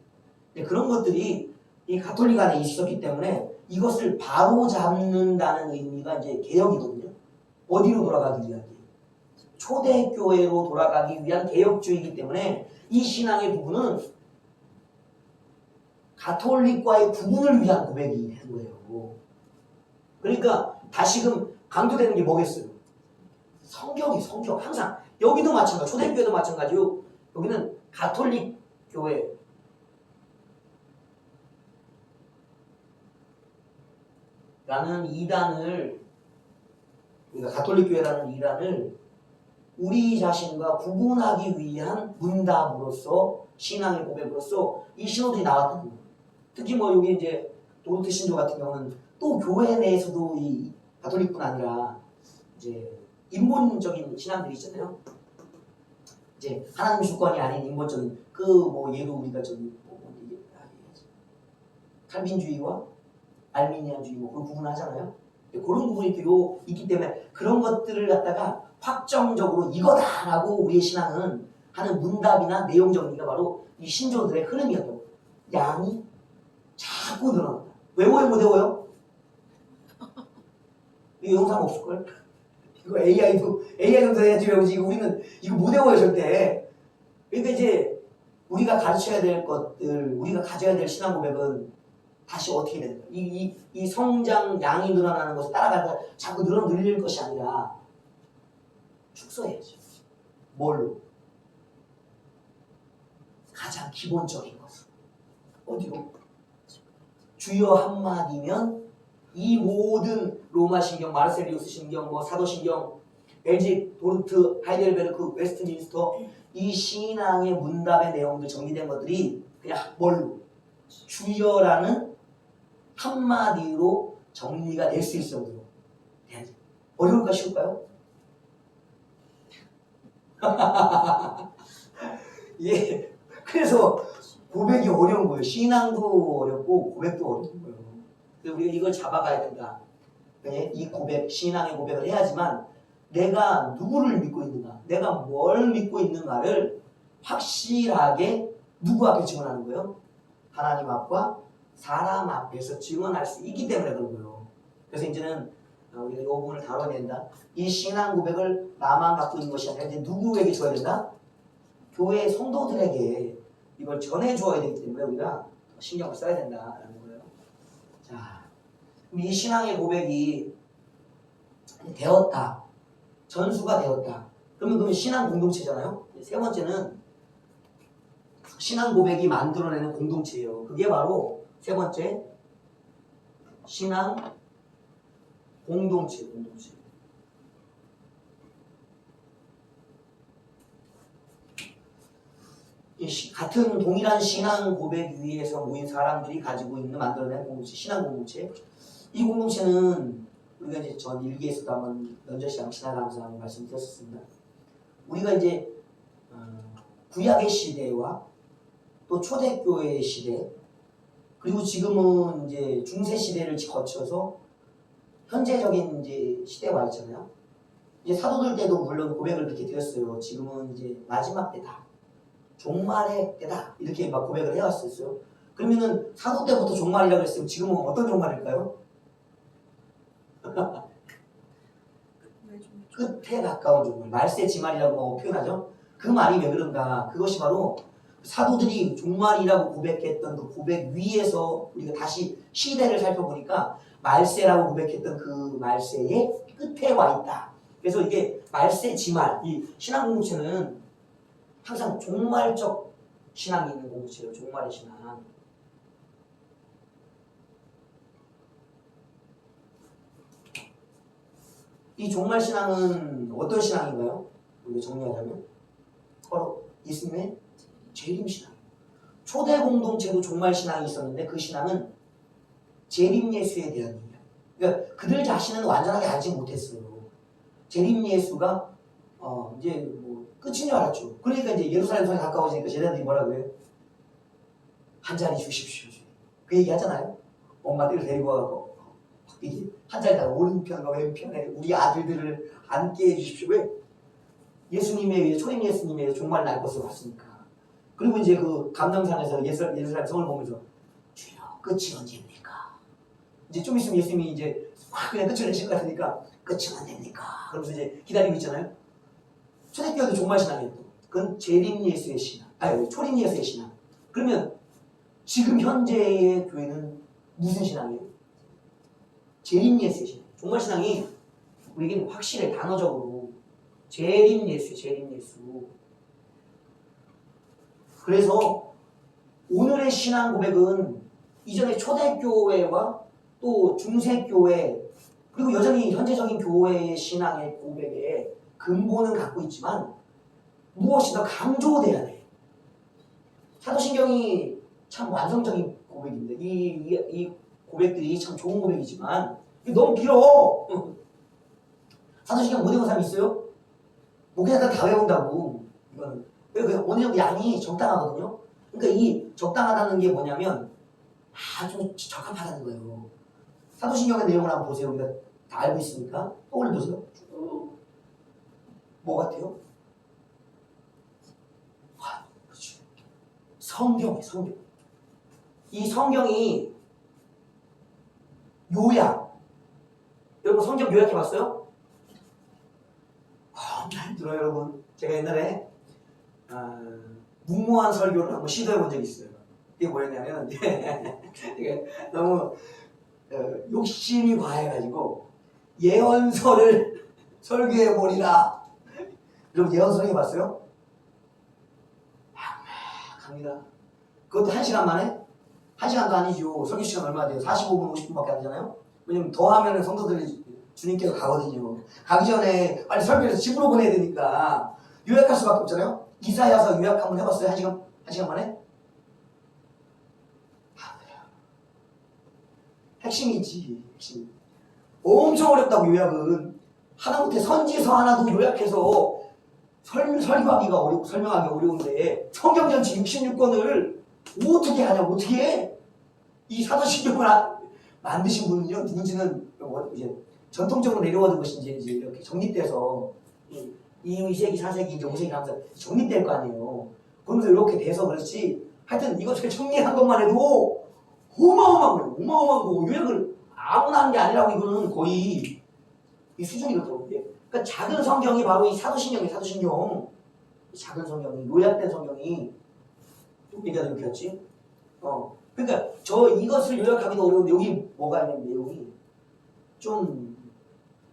그런 것들이 이 가톨릭 안에 있었기 때문에 이것을 바로 잡는다는 의미가 이제 개혁이거든요. 어디로 돌아가기 위한 게? 초대교회로 돌아가기 위한 개혁주의이기 때문에 이 신앙의 부분은 가톨릭과의 구분을 위한 고백이 되는 거예요. 그러니까 다시금 강조되는 게 뭐겠어요? 성경. 항상 여기도 마찬가지, 초대교회도 마찬가지요. 여기는 가톨릭 교회, 라는 이단을, 그러니까 가톨릭 교회라는 이단을 우리 자신과 구분하기 위한 문답으로서, 신앙의 고백으로서 이 신호들이 나왔다는 거예요. 특히 여기 이제 도르트 신조 같은 경우는 또 교회 내에서도 이 가톨릭뿐 아니라 이제 인본적인 신앙들이 있잖아요. 이제 하나님 주권이 아닌 인본적인 예로 우리가 칼빈주의와 알미니안주의 그걸 구분하잖아요. 그런 부분이 또 있기 때문에 그런 것들을 갖다가 확정적으로 이거다라고 우리의 신앙은 하는 문답이나 내용적 의미가 바로 이 신조들의 흐름이었다고. 양이 자꾸 늘어난다. 외워요, 못 외워요? 이거 영상 없을걸? 이거 AI도 해야지 외우지. 우리는 이거 못 외워요, 절대. 그러니까 이제 우리가 가르쳐야 될 것들, 우리가 가져야 될 신앙 고백은 다시 어떻게 되는 거야? 이 성장 양이 늘어나는 것을 따라가다가 자꾸 늘릴 것이 아니라 축소해야지. 뭘로? 가장 기본적인 것으로. 어디로? 주여 한마디면 이 모든 로마 신경, 마르셀리우스 신경, 사도 신경, 벨직, 도르트, 하이델베르크, 웨스트민스터 이 신앙의 문답의 내용들 정리된 것들이 그냥 뭘로? 주여라는 한마디로 정리가 될 수 있을 정도로 돼야지. 어려울까 쉬울까요? 예. 그래서 고백이 어려운 거예요. 신앙도 어렵고 고백도 어려운 거예요. 그래서 우리가 이걸 잡아가야 된다. 이 고백, 신앙의 고백을 해야지만 내가 누구를 믿고 있는가, 내가 뭘 믿고 있는가를 확실하게 누구 앞에 증언하는 거예요? 하나님 앞과 사람 앞에서 증언할 수 있기 때문에 그런 거예요. 그래서 이제는 우리가 이 부분을 다뤄야 된다. 이 신앙 고백을 나만 갖고 있는 것이 아니라 이제 누구에게 줘야 된다? 교회 성도들에게 이걸 전해줘야 되기 때문에 우리가 신경을 써야 된다라는 거예요. 자, 이 신앙의 고백이 되었다. 전수가 되었다. 그러면 신앙 공동체잖아요. 세 번째는 신앙 고백이 만들어내는 공동체예요. 그게 바로 세 번째 신앙 공동체. 같은 동일한 신앙 고백 위에서 모인 사람들이 가지고 있는 만들어낸 공동체, 신앙 공동체. 이 공동체는 우리가 이제 전 일기에서도 한번 면접시 한번 지나가면서 한번 말씀드렸습니다. 우리가 이제 구약의 시대와 또 초대교회의 시대, 그리고 지금은 이제 중세 시대를 거쳐서 현재적인 이제 시대에 와 있잖아요. 이제 사도들 때도 물론 고백을 그렇게 드렸어요. 지금은 이제 마지막 때다, 종말의 때다, 이렇게 막 고백을 해왔었어요. 그러면은 사도 때부터 종말이라고 했으면 지금은 어떤 종말일까요? 끝에 가까운 종말, 말세지말이라고 표현하죠. 그 말이 왜 그런가? 그것이 바로 사도들이 종말이라고 고백했던 그 고백 위에서 우리가 다시 시대를 살펴보니까 말세라고 고백했던 그 말세의 끝에 와 있다. 그래서 이게 말세지말, 이 신앙 공동체는 항상 종말적 신앙이 있는 공동체예요. 종말의 신앙. 이 종말 신앙은 어떤 신앙인가요? 우리가 정리하자면 바로 예수님의 재림 신앙. 초대 공동체도 종말 신앙이 있었는데 그 신앙은 재림 예수에 대한 얘기야. 그러니까 그들 자신은 완전하게 알지 못했어요. 재림 예수가 이제 뭐 끝인 줄 알았죠. 그러니까 이제 예루살렘 성에 가까워지니까 제자들이 뭐라고 해요? 한 자리 주십시오. 그 얘기 하잖아요. 엄마들을 데리고 와서 이게 한 자리다 오른편과 왼편에 우리 아들들을 앉게 해주십시오. 왜? 예수님에 의해, 초림 예수님에 의해 종말 날 것을 봤으니까. 그리고 이제 그 감람산에서 예루살렘 성을 보면서 주여 끝이 언제입니까? 이제 좀 있으면 예수님이 이제 확 그냥 끝을 내실 것 같으니까 끝이 언제입니까? 그러면서 이제 기다리고 있잖아요. 초대교회도 종말 신앙이에요. 그건 재림 예수의 신앙, 아니 초림 예수의 신앙. 그러면 지금 현재의 교회는 무슨 신앙이에요? 재림 예수의 신앙. 종말 신앙이 우리에게 확실해. 단어적으로 재림 예수, 재림 예수. 그래서 오늘의 신앙 고백은 이전의 초대교회와 또 중세교회, 그리고 여전히 현재적인 교회의 신앙의 고백에 근본은 갖고 있지만 무엇이 더 강조돼야 돼. 사도신경이 참 완성적인 고백인데 이 고백들이 참 좋은 고백이지만 너무 길어. 사도신경 못 외운 사람 있어요? 목회자들 다 외운다고. 이거는 어느 정도 양이 적당하거든요. 그러니까 이 적당하다는 게 뭐냐면 아주 적합하다는 거예요. 사도신경의 내용을 한번 보세요. 우리가 다 알고 있으니까 떠올려보세요. 뭐 같아요? 그렇죠. 성경이에요. 성경. 이 성경이 요약. 여러분 성경 요약해봤어요? 엄청 힘들어요, 여러분. 제가 옛날에 무모한 설교를 한번 시도해본 적이 있어요. 이게 뭐였냐면 이게 너무 욕심이 과해가지고 예언서를 설교해보리라. 여러분 예언서 해봤어요? 막막합니다. 그것도 1시간 만에? 1시간도 아니죠. 설교 시간 얼마 돼요? 45분, 50분밖에 안 되잖아요? 왜냐면 더 하면은 성도들이 주님께서 가거든요. 가기 전에 빨리 설교해서 집으로 보내야 되니까 요약할 수밖에 없잖아요? 이사야서 요약 한번 해봤어요? 1시간 만에? 핵심이 있지. 핵심. 엄청 어렵다고 요약은. 하다못해 선지서 하나도 요약해서 설교하기가 어렵고 설명하기 어려운데 성경 전체 66권을 어떻게 하냐고. 어떻게 해? 이 사도신경을 만드신 분은요 누군지는 이제 전통적으로 내려오는 것이 이제 이렇게 정립돼서 2세기, 4세기, 이제 5세기 하면서 정립될 거 아니에요. 그러면서 이렇게 돼서 그렇지. 하여튼 이것을 정리한 것만 해도 어마어마한 거예요. 어마어마한 거. 요약을 아무나 하는 게 아니라고. 이거는 거의 이 수준이 그렇다고. 그러니까 작은 성경이 바로 이 사도신경이에요. 사도신경. 작은 성경이, 요약된 성경이 좀 얘기가 이렇게 했지. 그러니까 이것을 요약하기도 어려운데 여기 뭐가 있는 내용이 좀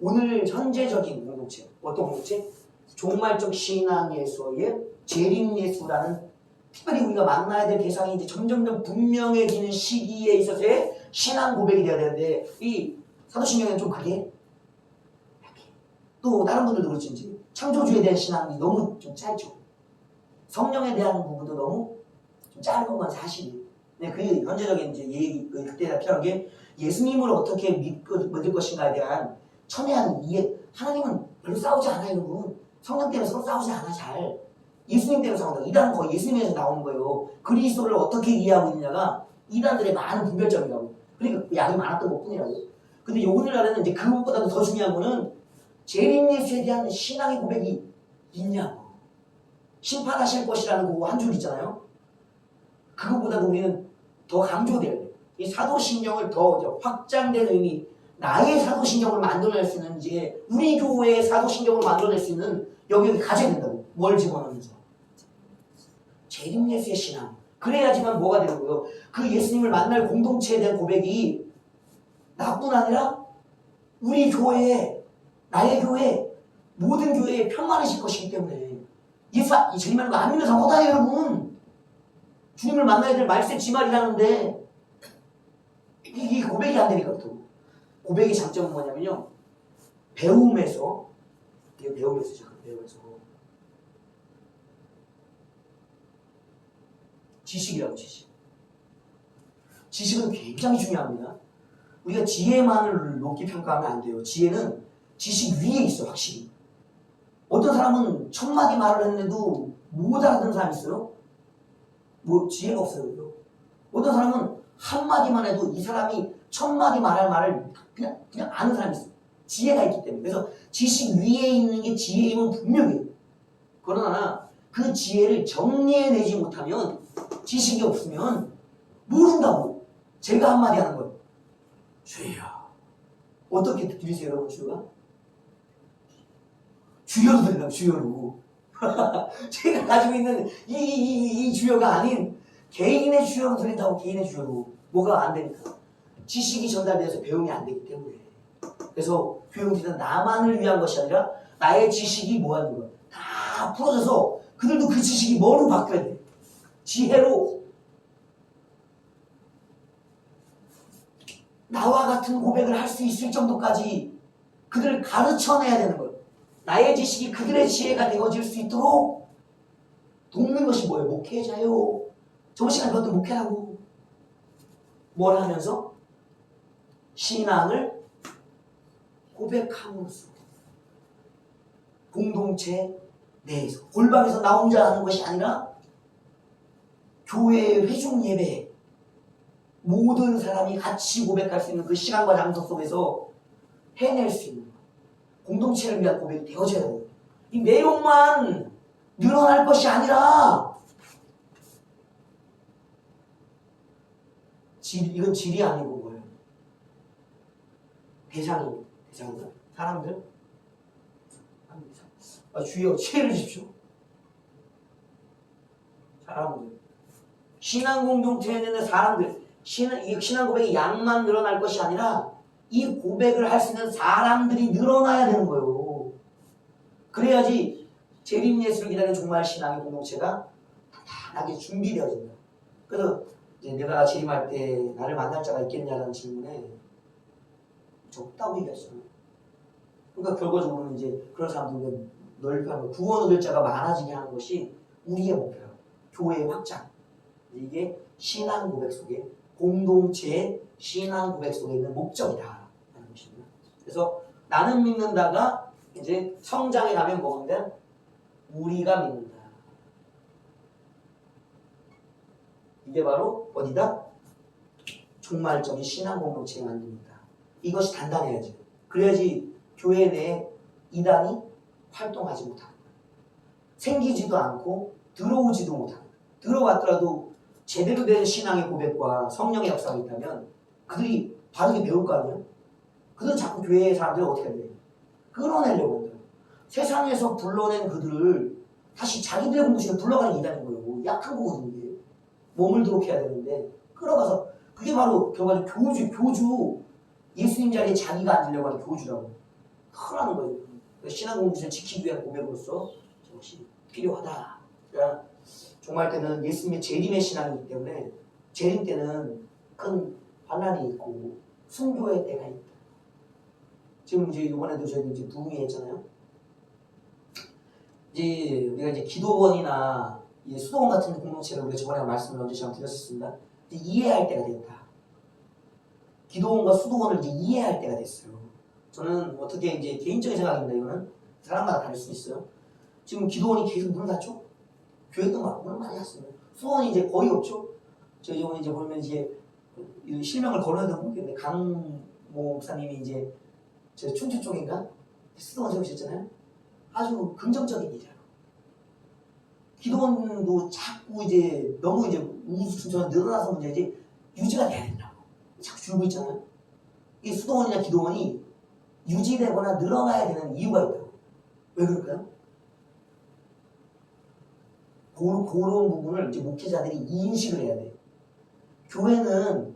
오늘 현재적인 공동체. 어떤 공동체? 종말적 신앙에서의 재림예수라는, 특별히 우리가 만나야 될 대상이 이제 점점점 분명해지는 시기에 있어서의 신앙 고백이 돼야 되는데 이 사도신경에는 좀 그게 또 다른 분들도 그렇지 이제 창조주에 대한 신앙이 너무 좀 짧죠. 성령에 대한 부분도 너무 좀 짧은 건 사실이에요. 그 현재적인 이제 얘기 그때 필요한 게 예수님을 어떻게 믿을 것인가에 대한 첨예한 이해. 하나님은 별로 싸우지 않아요, 여러분. 성령 때문에 서로 싸우지 않아 잘. 예수님 때문에 싸운다. 이단은 거의 예수님에서 나오는 거예요. 그리스도를 어떻게 이해하고 있느냐가 이단들의 많은 분별점이라고. 그러니까 양이 많았던 것뿐이라고. 근데 오늘날에는 이제 그것보다도 더 중요한 거는 재림예수에 대한 신앙의 고백이 있냐고. 심판하실 것이라는 그 한 줄 있잖아요. 그것보다도 우리는 더 강조돼야 돼. 이 사도신경을 더 확장된 의미, 나의 사도신경을 만들어낼 수 있는, 이제 우리 교회의 사도신경을 만들어낼 수 있는 여기를 가져야 된다고. 뭘 집어넣으면서 재림예수의 신앙. 그래야지만 뭐가 되는 거예요? 그 예수님을 만날 공동체에 대한 고백이 나뿐 아니라 우리 교회에, 나의 교회, 모든 교회에 편만해질 것이기 때문에. 이 주님을 안 믿는 허다해 여러분. 주님을 만나야 될 말세 지말이라는데 이게 고백이 안 되니까. 또 고백의 장점은 뭐냐면요, 배움에서 지식이라고. 지식은 굉장히 중요합니다. 우리가 지혜만을 높게 평가하면 안 돼요. 지혜는 지식 위에 있어. 확실히 어떤 사람은 1000마디 말을 했는데도 못 알아듣는 사람이 있어요. 뭐 지혜가 없어요. 어떤 사람은 한마디만 해도 이 사람이 1000마디 말할 말을 그냥 아는 사람이 있어요. 지혜가 있기 때문에. 그래서 지식 위에 있는 게 지혜임은 분명해요. 그러나 그 지혜를 정리해내지 못하면, 지식이 없으면 모른다고. 제가 한마디 하는 거예요. 주여. 어떻게 들리세요 여러분? 주여로 들린다고. 주여로. 제가 가지고 있는 이 주여가 아닌 개인의 주여로 들린다고. 개인의 주여로. 뭐가 안 되니까. 지식이 전달돼서 배움이 안 되기 때문에. 그래서 교육들은 나만을 위한 것이 아니라 나의 지식이 뭐 하는 거야? 다 풀어져서 그들도 그 지식이 뭐로 바뀌어야 돼? 지혜로. 나와 같은 고백을 할 수 있을 정도까지 그들을 가르쳐내야 되는 거예요. 나의 지식이 그들의 지혜가 되어질 수 있도록 돕는 것이 뭐예요? 목회자요. 저번 시간에 배웠던 목회라고. 뭘 하면서? 신앙을 고백함으로써 공동체 내에서, 골방에서 나 혼자 하는 것이 아니라 교회의 회중 예배, 모든 사람이 같이 고백할 수 있는 그 시간과 장소 속에서 해낼 수 있는 공동체를 위한 고백이 되어져야 돼요. 이 내용만 늘어날 것이 아니라 이건 질이 아니고 뭐예요? 대상인가? 사람들? 주여 지혜를 주십시오. 사람들. 신앙 공동체에 있는 사람들. 신앙 고백이 양만 늘어날 것이 아니라 이 고백을 할 수 있는 사람들이 늘어나야 되는 거예요. 그래야지 재림예수를 기다리는 종말 신앙의 공동체가 단단하게 준비되어진다. 그래서 이제 내가 재림할 때 나를 만날 자가 있겠냐라는 질문에 적다고 얘기했어요. 그러니까 결과적으로는 이제 그런 사람들은 넓혀하는 구원 얻을 자가 많아지게 하는 것이 우리의 목표라고. 교회의 확장. 이게 신앙 고백 속에 공동체의 신앙 고백 속에 있는 목적이다 라는 것입니다. 그래서 나는 믿는다가 이제 성장해 가면 뭐인데 우리가 믿는다. 이게 바로 어디다? 종말적인 신앙 공동체를 만듭니다. 이것이 단단해야지. 그래야지 교회 내에 이단이 활동하지 못하는 거예요. 생기지도 않고 들어오지도 못하는 거예요. 들어왔더라도 제대로 된 신앙의 고백과 성령의 역사가 있다면 그들이 바르게 배울 거 아니에요? 그들은 자꾸 교회의 사람들을 어떻게 해야 돼요? 끌어내려고 한다. 세상에서 불러낸 그들을 다시 자기들의 공동체로 불러가는 이단인 거예요. 약한 거거든요. 이게. 몸을 들고 해야 되는데 끌어가서 그게 바로 결과적으로 교주 예수님 자리에 자기가 앉으려고 하는 교주라고 큰일나는 거예요. 신앙 공동체를 지키기 위한 고백으로서 저것이 필요하다. 그러니까 종말 때는 예수님의 재림의 신앙이기 때문에 재림 때는 큰 환난이 있고 순교의 때가 있다. 지금 이제 이번에도 저희도 이제 부흥회 했잖아요. 이제 우리가 이제 기도원이나 수도원 같은 공동체를 우리가 저번에 말씀을 언제 좀 드렸었습니다. 이제 이해할 때가 됐다. 기도원과 수도원을 이제 이해할 때가 됐어요. 저는 어떻게 이제 개인적인 생각입니다. 이거는 사람마다 다를 수 있어요. 지금 기도원이 계속 문을 닫죠? 교회도 막 문을 많이 닫습니다. 수도원이 이제 거의 없죠? 저 이번에 이제 보면 이제 실명을 거론해도 모르겠는데 강모 목사님이 이제 저 춘천 쪽인가 수도원 세우셨잖아요. 아주 긍정적인 일이에요. 기도원도 자꾸 이제 너무 이제 우후죽순 늘어나서 문제지 유지가 돼야 된다고 자꾸 줄고 있잖아요. 이 수도원이나 기도원이 유지되거나 늘어나야 되는 이유가 있다고. 왜 그럴까요? 그런 부분을 이제 목회자들이 인식을 해야 돼. 교회는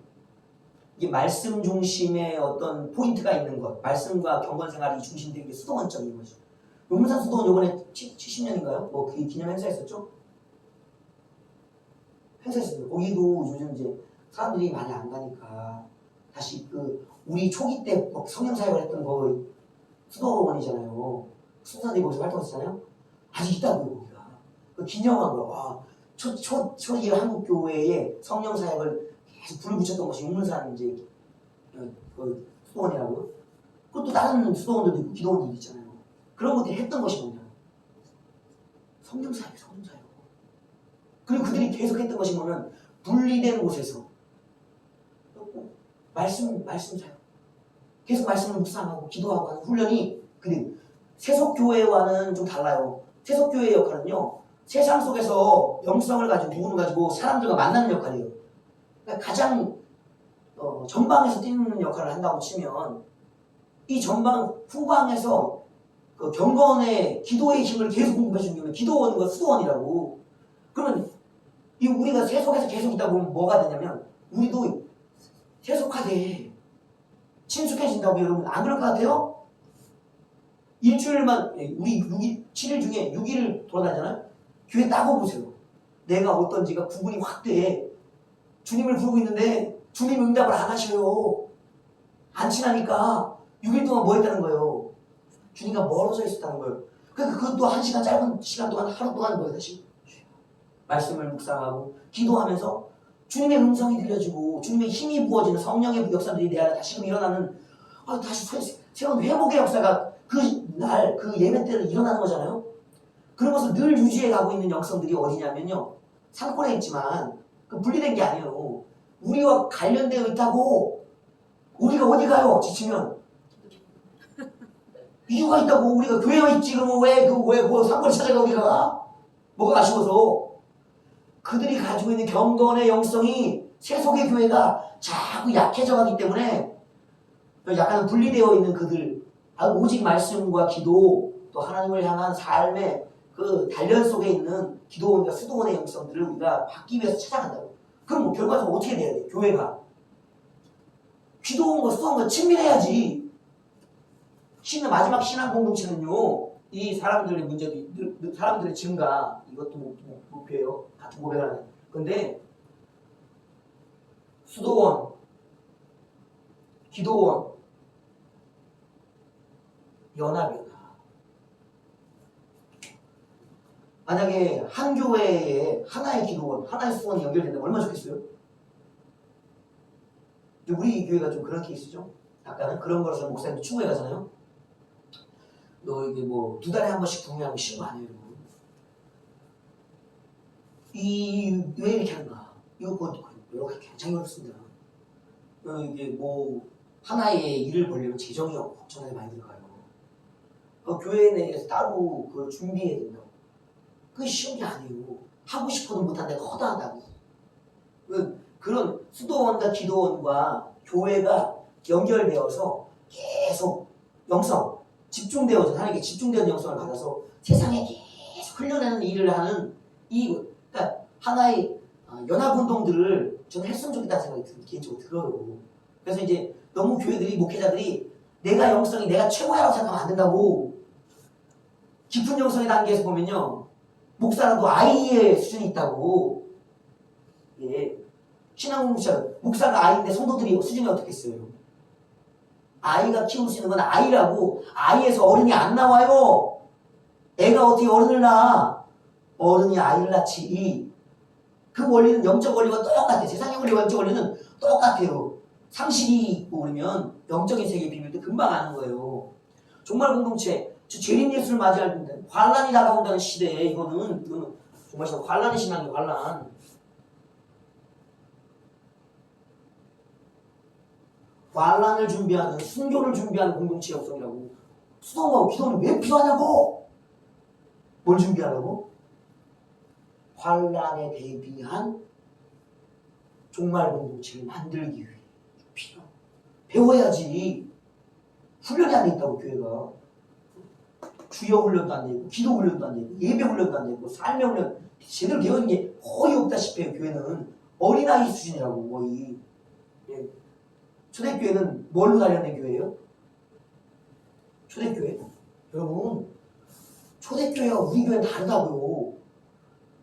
이게 말씀 중심의 어떤 포인트가 있는 것, 말씀과 경건 생활이 중심되는 게 수도원적인 거죠. 용산 수도원 요번에 70년인가요? 뭐 그 기념 행사했었죠? 행사했었어요. 거기도 요즘 이제 사람들이 많이 안 가니까 다시 우리 초기 때 성령 사역을 했던 거 수도원이잖아요. 수도사들이 거기서 활동했잖아요. 아직 있다고요 거기가. 기념한 거. 와, 초기 한국 교회에 성령 사역을 계속 불을 붙였던 것이 용문산 이제 그 수도원이라고요. 그것도 다른 수도원들도 있고 기도원들도 있잖아요. 그런 것들이 했던 것이 뭐냐? 성령 사역. 그리고 그들이 계속 했던 것이 뭐냐면 분리된 곳에서 말씀 사역. 계속 말씀을 묵상하고 기도하고 하는 훈련이 근데 세속교회와는 좀 달라요. 세속교회의 역할은요. 세상 속에서 영성을 가지고 복음을 가지고 사람들과 만나는 역할이에요. 그러니까 가장 전방에서 뛰는 역할을 한다고 치면 이 전방 후방에서 그 경건의 기도의 힘을 계속 공급해 주는 게 기도원과 수도원이라고. 그러면 이 우리가 세속에서 계속 있다 보면 뭐가 되냐면 우리도 세속화돼. 친숙해진다고 여러분 안 그럴 것 같아요? 일주일만 우리 7일 중에 6일을 돌아다니잖아요. 교회 따고 보세요. 내가 어떤지가 구분이 확 돼. 주님을 부르고 있는데 주님 응답을 안 하셔요. 안 친하니까 6일 동안 뭐 했다는 거예요? 주님과 멀어져 있었다는 거예요. 그러니까 그것도 한 시간 짧은 시간 동안 하루 동안 뭐예요? 다시 말씀을 묵상하고 기도하면서 주님의 음성이 들려지고 주님의 힘이 부어지는 성령의 역사들이 내 안에 다시금 일어나는 다시 새로운 회복의 역사가 그 예배 때는 일어나는 거잖아요. 그런 것을 늘 유지해 가고 있는 영성들이 어디냐면요. 상권에 있지만 분리된 게 아니에요. 우리와 관련되어 있다고. 우리가 어디 가요? 지치면 이유가 있다고. 우리가 교회가 있지. 그러면 왜 상권을 찾아가 우리가 가? 뭐가 아쉬워서. 그들이 가지고 있는 경건의 영성이 세속의 교회가 자꾸 약해져 가기 때문에 약간 분리되어 있는 그들 오직 말씀과 기도 또 하나님을 향한 삶의 그 단련 속에 있는 기도원과 수도원의 영성들을 우리가 받기 위해서 찾아간다고. 그럼 뭐 결과적으로 어떻게 돼야 돼? 교회가 기도원과 수도원과 친밀해야지. 마지막 신앙 공동체는요. 이 사람들의 문제도 사람들의 증가 이것도 목표예요. 같은 고백을 하는. 근데 수도원, 기도원, 연합. 만약에 한 교회에 하나의 기도원, 하나의 수원이 연결된다면 얼마나 좋겠어요? 근데 우리 교회가 좀 그런 케이스죠. 약간은 그런 거라서 목사님도 충고해 가잖아요. 너 이게 뭐 2달에 한 번씩 구매하고 쉬운 거 아니에요. 왜 이렇게 하는가? 이거 여러 가지 굉장히 어렵습니다. 이게 뭐 하나의 일을 벌려면 재정이 엄청나게 많이 들어가요. 교회 내에서 따로 그걸 준비해야 된다고. 그게 쉬운 게 아니에요. 하고 싶어도 못한데 허다하다고. 그런 수도원과 기도원과 교회가 연결되어서 계속 영성, 집중되어서 하나님께 집중된 영성을 받아서 세상에 계속 흘려내는 일을 하는 그러니까 하나의 연합운동들을 저는 했으면 좋겠다는 생각이 개인적으로 들어요. 그래서 이제 너무 교회들이, 목회자들이 내가 영성이 내가 최고야라고 생각하면 안 된다고. 깊은 영성의 단계에서 보면요, 목사라도 아이의 수준이 있다고. 예. 신앙공부자 목사가 아이인데 성도들이 수준이 어떻겠어요? 아이가 키울 수 있는 건 아이라고. 아이에서 어른이 안 나와요. 애가 어떻게 어른을 낳아? 어른이 아이를 낳지. 그 원리는 영적 원리와 똑같아요. 세상의 원리와 영적 원리는 똑같아요. 상식이 있고 그러면 영적인 세계의 비밀도 금방 아는 거예요. 종말 공동체, 재림 예수를 맞이할 텐데 환란이 다가온다는 시대에 이거는 정말 환란의 신앙이에요. 환란을 준비하는, 순교를 준비하는 공동체 역성이라고. 수도원과 기도는 왜 필요하냐고. 뭘 준비하라고? 환란에 대비한 종말 공동체를 만들기 위해 필요. 배워야지. 훈련이 안 돼 있다고. 교회가 주여 훈련도 안 되고, 기도 훈련도 안 되고, 예배 훈련도 안 되고, 삶의 훈련 제대로 되어 있는 게 거의 없다시피 해요. 교회는 어린아이 수준이라고. 거의. 예. 초대교회는 뭘로 단련된 교회예요? 초대교회? 여러분, 초대교회와 우리 교회는 다르다고요.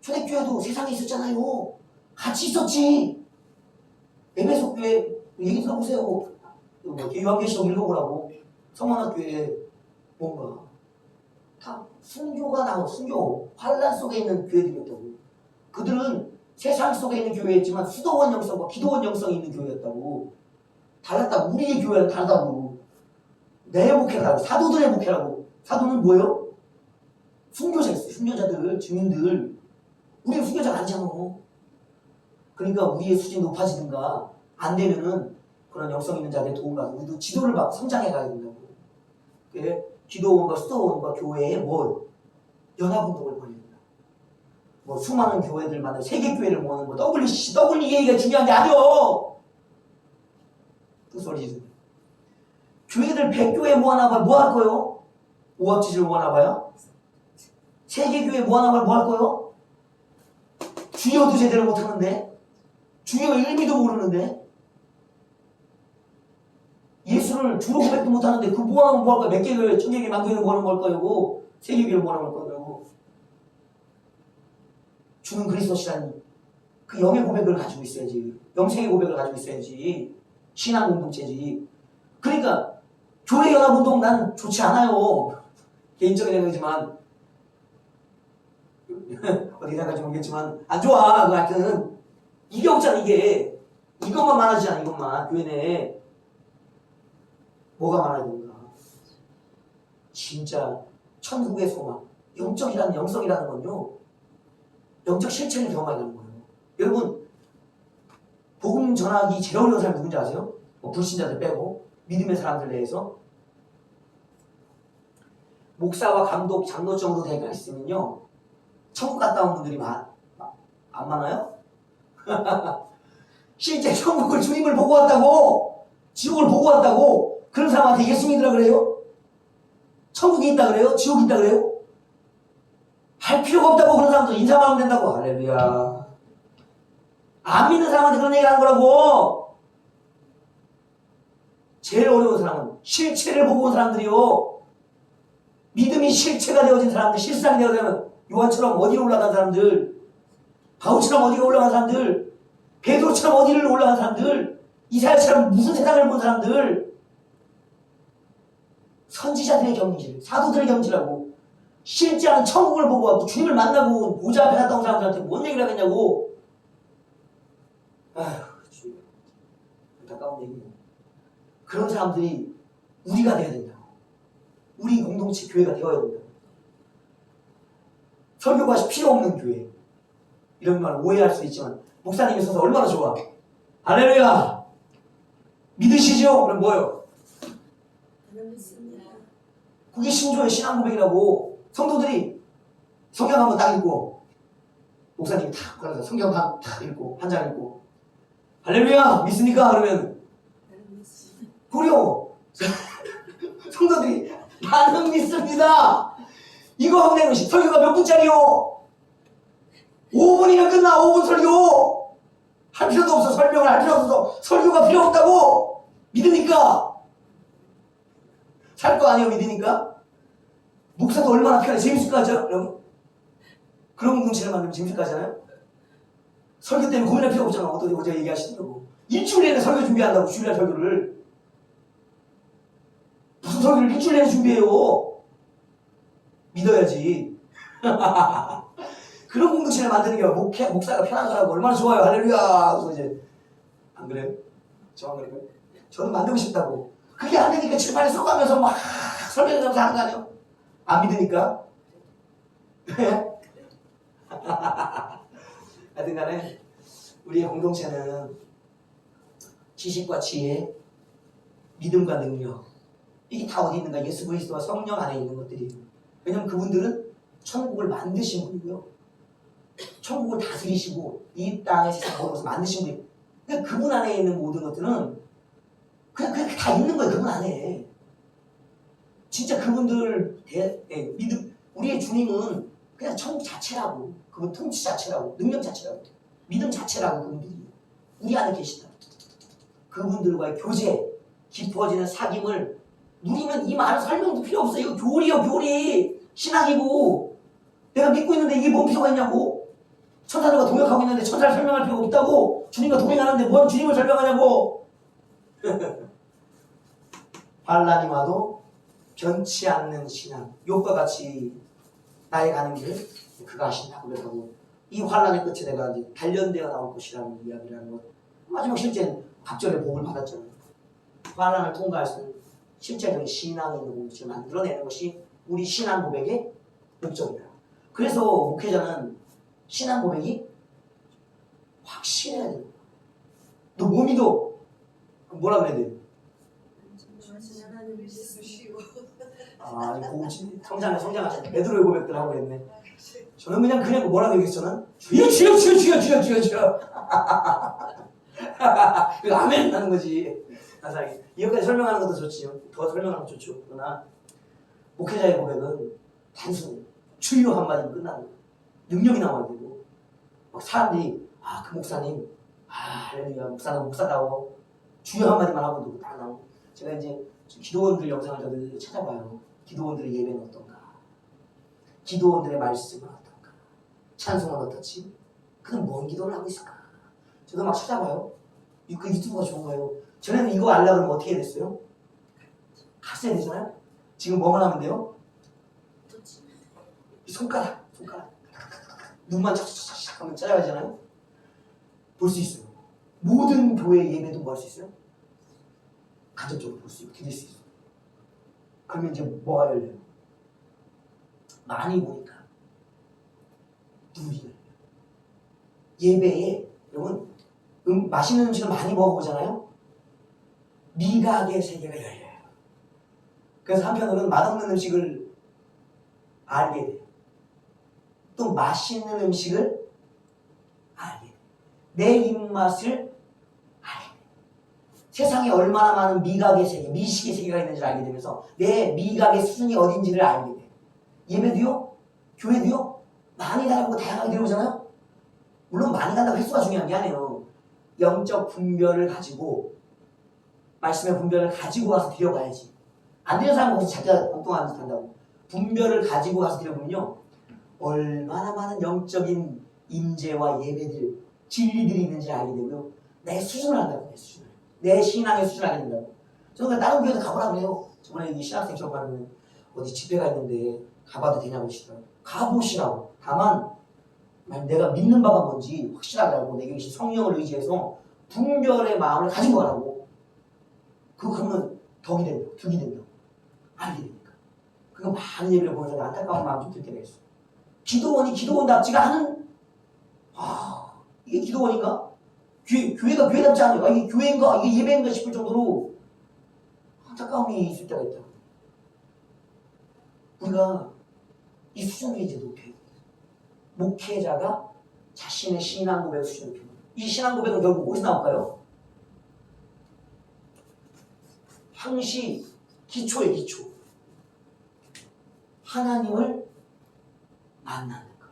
초대교회도 세상에 있었잖아요. 같이 있었지. 에베소 교회 얘기 들어보세요. 요한계시록 읽어보라고. 성만학교회 뭔가 다 순교가 나온 순교, 환란 속에 있는 교회들이었다고. 그들은 세상 속에 있는 교회였지만 수도원 영성과 기도원 영성이 있는 교회였다고. 달랐다고. 우리의 교회는 다르다고. 내 목회라고. 사도들의 목회라고. 사도는 뭐예요? 순교자 있어요. 순교자들, 증인들. 우리는 순교자가 아니잖아. 그러니까 우리의 수준이 높아지든가 안 되면은 그런 영성 있는 자들의 도움을 받고 우리도 지도를 받고 성장해 가야 된다고. 기도원과 수도원과 교회에 뭐 연합운동을 벌여야 된다. 뭐 수많은 교회들 만든 세계교회를 모으는 뭐 WEA가 중요한 게 아니요. 그 소리지. 교회들 100교회 모아놔봐요. 뭐 할 거요? 오합지졸 모아놔봐요? 세계교회 모아놔봐요. 뭐 할 거요? 주여도 제대로 못하는데, 주여 의미도 모르는데, 예수를 주로 고백도 못하는데 그 모아놓으면 뭐 할 거야? 몇 개 교회, 1000개 만들고 모아놓으면 뭐 할 거요? 세계교회를 모아놓으면 뭐 할 거요? 주는 그리스도시라는 그 영의 고백을 가지고 있어야지. 영생의 고백을 가지고 있어야지. 신앙 공동체지. 그러니까 교회 연합운동 난 좋지 않아요. 개인적인 생각이지만 어떻게 생각할지 모르겠지만 안 좋아. 그 하여튼 이게 없잖아. 이게 이것만 말하지 않아. 이것만 교회 내에 뭐가 많아야 되는가. 진짜 천국의 소망, 영적이라는 영성이라는 건요, 영적 실체를 경험해야 되는 거예요. 여러분, 복음 전하기 제일 어려운 사람이 누군지 아세요? 뭐 불신자들 빼고 믿음의 사람들 내에서 목사와 감독, 장로 정도 되가 있으면요, 천국 갔다 온 분들이 안 많아요? 실제 천국을 주님을 보고 왔다고, 지옥을 보고 왔다고. 그런 사람한테 예수 믿으라 그래요? 천국이 있다 그래요? 지옥이 있다 그래요? 할 필요가 없다고. 그런 사람도 인사만 하면 된다고. 할렐루야. 안 믿는 사람한테 그런 얘기를 하는 거라고. 제일 어려운 사람은 실체를 보고 온 사람들이요. 믿음이 실체가 되어진 사람들, 실상이 되어지면 요한처럼 어디로 올라간 사람들, 바울처럼 어디로 올라간 사람들, 베드로처럼 어디를 올라간 사람들, 이사야처럼 무슨 세상을 본 사람들, 선지자들의 경질, 사도들의 경지라고. 실제하는 천국을 보고 왔고 주님을 만나고 보좌 앞에 갔다 온 사람들한테 뭔 얘기를 하겠냐고. 아휴, 주님. 가까운 얘기예요. 그런 사람들이 우리가 돼야 된다고. 우리 공동체 교회가 되어야 된다고. 설교가 필요 없는 교회. 이런 말 오해할 수 있지만 목사님이 있어서 얼마나 좋아. 할렐루야. 믿으시죠? 그럼 뭐요? 그게 신조의 신앙 고백이라고. 성도들이 성경 한번 딱 읽고 목사님이 탁 걸어서 성경 딱 읽고 한 장 읽고 할렐루야 믿습니까? 그러면 그래요. 성도들이 나는 믿습니다. 이거 하면 되는 것이 설교가 몇 분짜리요? 5분이면 끝나. 5분 설교 할 필요도 없어. 설명을 할 필요 없어서 설교가 필요 없다고. 믿으니까 살 거 아니에요. 믿으니까. 목사도 얼마나 편해. 재밌을 거 같죠? 여러분 그런 공동체를 만들면 재밌을 거 같잖아요. 설교 때문에 고민할 필요 없잖아. 어제 얘기하시더라고. 일주일 내내 설교 준비한다고. 주일날 설교를 무슨 설교를 일주일 내내 준비해요. 믿어야지. 그런 공동체를 만드는 게 목사가 편한 거라고. 얼마나 좋아요. 할렐루야. 그래서 이제 안 그래요? 저 안 그래요? 저는 만들고 싶다고. 그게 안 되니까 칠판에 써가면서 막 설명하면서 하는 거 아니에요? 안 믿으니까. 하여튼 간에 우리의 공동체는 지식과 지혜, 믿음과 능력, 이게 다 어디 있는가? 예수 그리스도와 성령 안에 있는 것들이에요. 왜냐면 그분들은 천국을 만드신 분이고요. 천국을 다스리시고 이 땅의 세상 모든 것을 만드신 분이에요. 그러니까 그분 안에 있는 모든 것들은 그냥 다 있는 거예요. 그분 안에. 진짜 그분들 믿음, 우리의 주님은 그냥 천국 자체라고. 그분 통치 자체라고. 능력 자체라고. 믿음 자체라고. 그분들이 우리 안에 계시다. 그분들과의 교제, 깊어지는 사귐을 누리면 이 많은 설명도 필요 없어요. 이거 교리요, 교리. 신학이고. 내가 믿고 있는데 이게 뭔 필요가 있냐고. 천사들과 동역하고 있는데 천사를 설명할 필요가 없다고. 주님과 동행하는데 뭔 주님을 설명하냐고. 환난이 와도 변치 않는 신앙. 욥과 같이 나의 가는 길을 그가 하신다 고백하고 이 환난의 끝에 내가 이제 단련되어 나올 것이라는 이야기라는 것. 마지막 실제 갑절의 복을 받았잖아요. 환난을 통과할 수 있는 실제적인 신앙이 있는 공동체를 만들어내는 것이 우리 신앙 고백의 목적이다. 그래서 목회자는 신앙 고백이 확실해야 돼요. 너 뭐 믿어? 뭐라 그래야 돼? 아, 성장하셨네. 베드로의 고백들 하고 있네. 저는 그냥 뭐라고 얘기했어? 저는 주여. 이거 아멘 하는 거지. 항상 이것까지 설명하는 것도 좋지. 더 설명하는 것도 좋죠. 그러나 목회자의 고백은 단순히 주여 한마디면 끝나는 거예요. 능력이 나와야 되고 막 사람들이 그 목사님 할렐루야 목사다워 주여 한마디만 하고도 다 나오고. 제가 이제 기도원들 영상을 저들 찾아봐요. 기도원들의 예배는 어떤가? 기도원들의 말씀은 어떤가? 찬송은 어떻지? 그는 뭔 기도를 하고 있을까? 저도 막 찾아봐요. 그 유튜브가 좋은 거예요. 전에는 이거 알려고 그러면 어떻게 해야 됐어요? 갔어야 되잖아요? 지금 뭐만 하면 돼요? 손가락 눈만 착착착 하면 찾아가잖아요? 볼 수 있어요. 모든 교회 예배도 뭐 할 수 있어요? 간접적으로 볼 수 있고 드릴 수 있어요. 그러면 이제 뭐가 열려요? 많이 보니까 눈이 열려요. 예배에 여러분 맛있는 음식을 많이 먹어보잖아요? 미각의 세계가 열려요. 그래서 한편으로는 맛없는 음식을 알게 돼요. 또 맛있는 음식을 알게 돼요. 내 입맛을 알게 돼요. 세상에 얼마나 많은 미각의 세계, 미식의 세계가 있는지를 알게 되면서 내 미각의 수준이 어딘지를 알게 돼요. 예배도요? 교회도요? 많이 가고 다양하게 들어오잖아요? 물론 많이 간다고 횟수가 중요한 게 아니에요. 영적 분별을 가지고 말씀의 분별을 가지고 와서 드려봐야지. 안 되는 사람은 거기서 자기가 엉뚱한 짓 한다고. 분별을 가지고 가서 드려보면요. 얼마나 많은 영적인 임재와 예배들, 진리들이 있는지 알게 되고요. 내 수준을 안다고. 내 수준을. 내 신앙의 수준을 알게 된다고. 저는 다른 교회도 가보라 그래요. 저번에 이 신학생 수업하는 어디 집회가 있는데 가봐도 되냐고 하시더라고요. 가보시라고. 다만 내가 믿는 바가 뭔지 확실하게 알고 내게 계신 성령을 의지해서 분별의 마음을 가지고 가라고. 그거 그러면 덕이 된다고, 득이 된다고 알게 되니까. 그거 많은 예배를 보면서 안타까운 마음이 들 때가 있어요. 기도원이 기도원답지가 않은, 이게 기도원인가? 교회가 교회답지 않은가? 이게 교회인가? 이게 예배인가 싶을 정도로 안타까움이 있을 때가 있다. 우리가 이 수준을 이제 높여야 돼. 목회자가 자신의 신앙 고백을 수준을 높이는 거예요. 이 신앙 고백은 결국 어디서 나올까요? 항시 기초의 기초. 하나님을 만나는 것.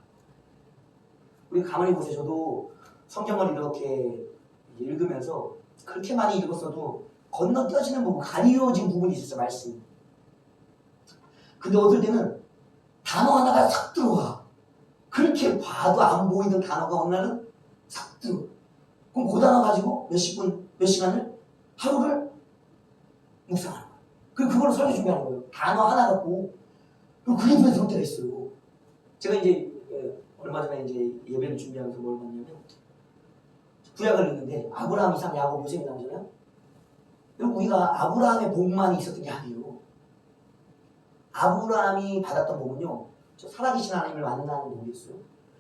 우리 가만히 보세요. 저도 성경을 이렇게 읽으면서 그렇게 많이 읽었어도 건너뛰어지는 부분, 가리워진 부분이 있었어요. 말씀이. 근데 어떨 때는 단어 하나가 싹 들어와. 그렇게 봐도 안 보이던 단어가 어느 날은 싹 들어와. 그럼 그 단어 가지고 몇십 분, 몇 시간을, 하루를 묵상하는 거예요. 그리고 그걸로 설교 준비하는 거예요. 단어 하나 갖고. 그리고 그게 눈에 들어올 때가 있어요. 제가 이제 얼마 전에 이제 예배를 준비하면서 뭘 봤냐면 구약을 읽는데 아브라함, 이삭, 야곱, 요셉이 나오잖아요. 여러분 우리가 아브라함의 복만이 있었던 게 아니에요. 아브라함이 받았던 복은요, 저 살아계신 하나님을 만나는 복이었어요.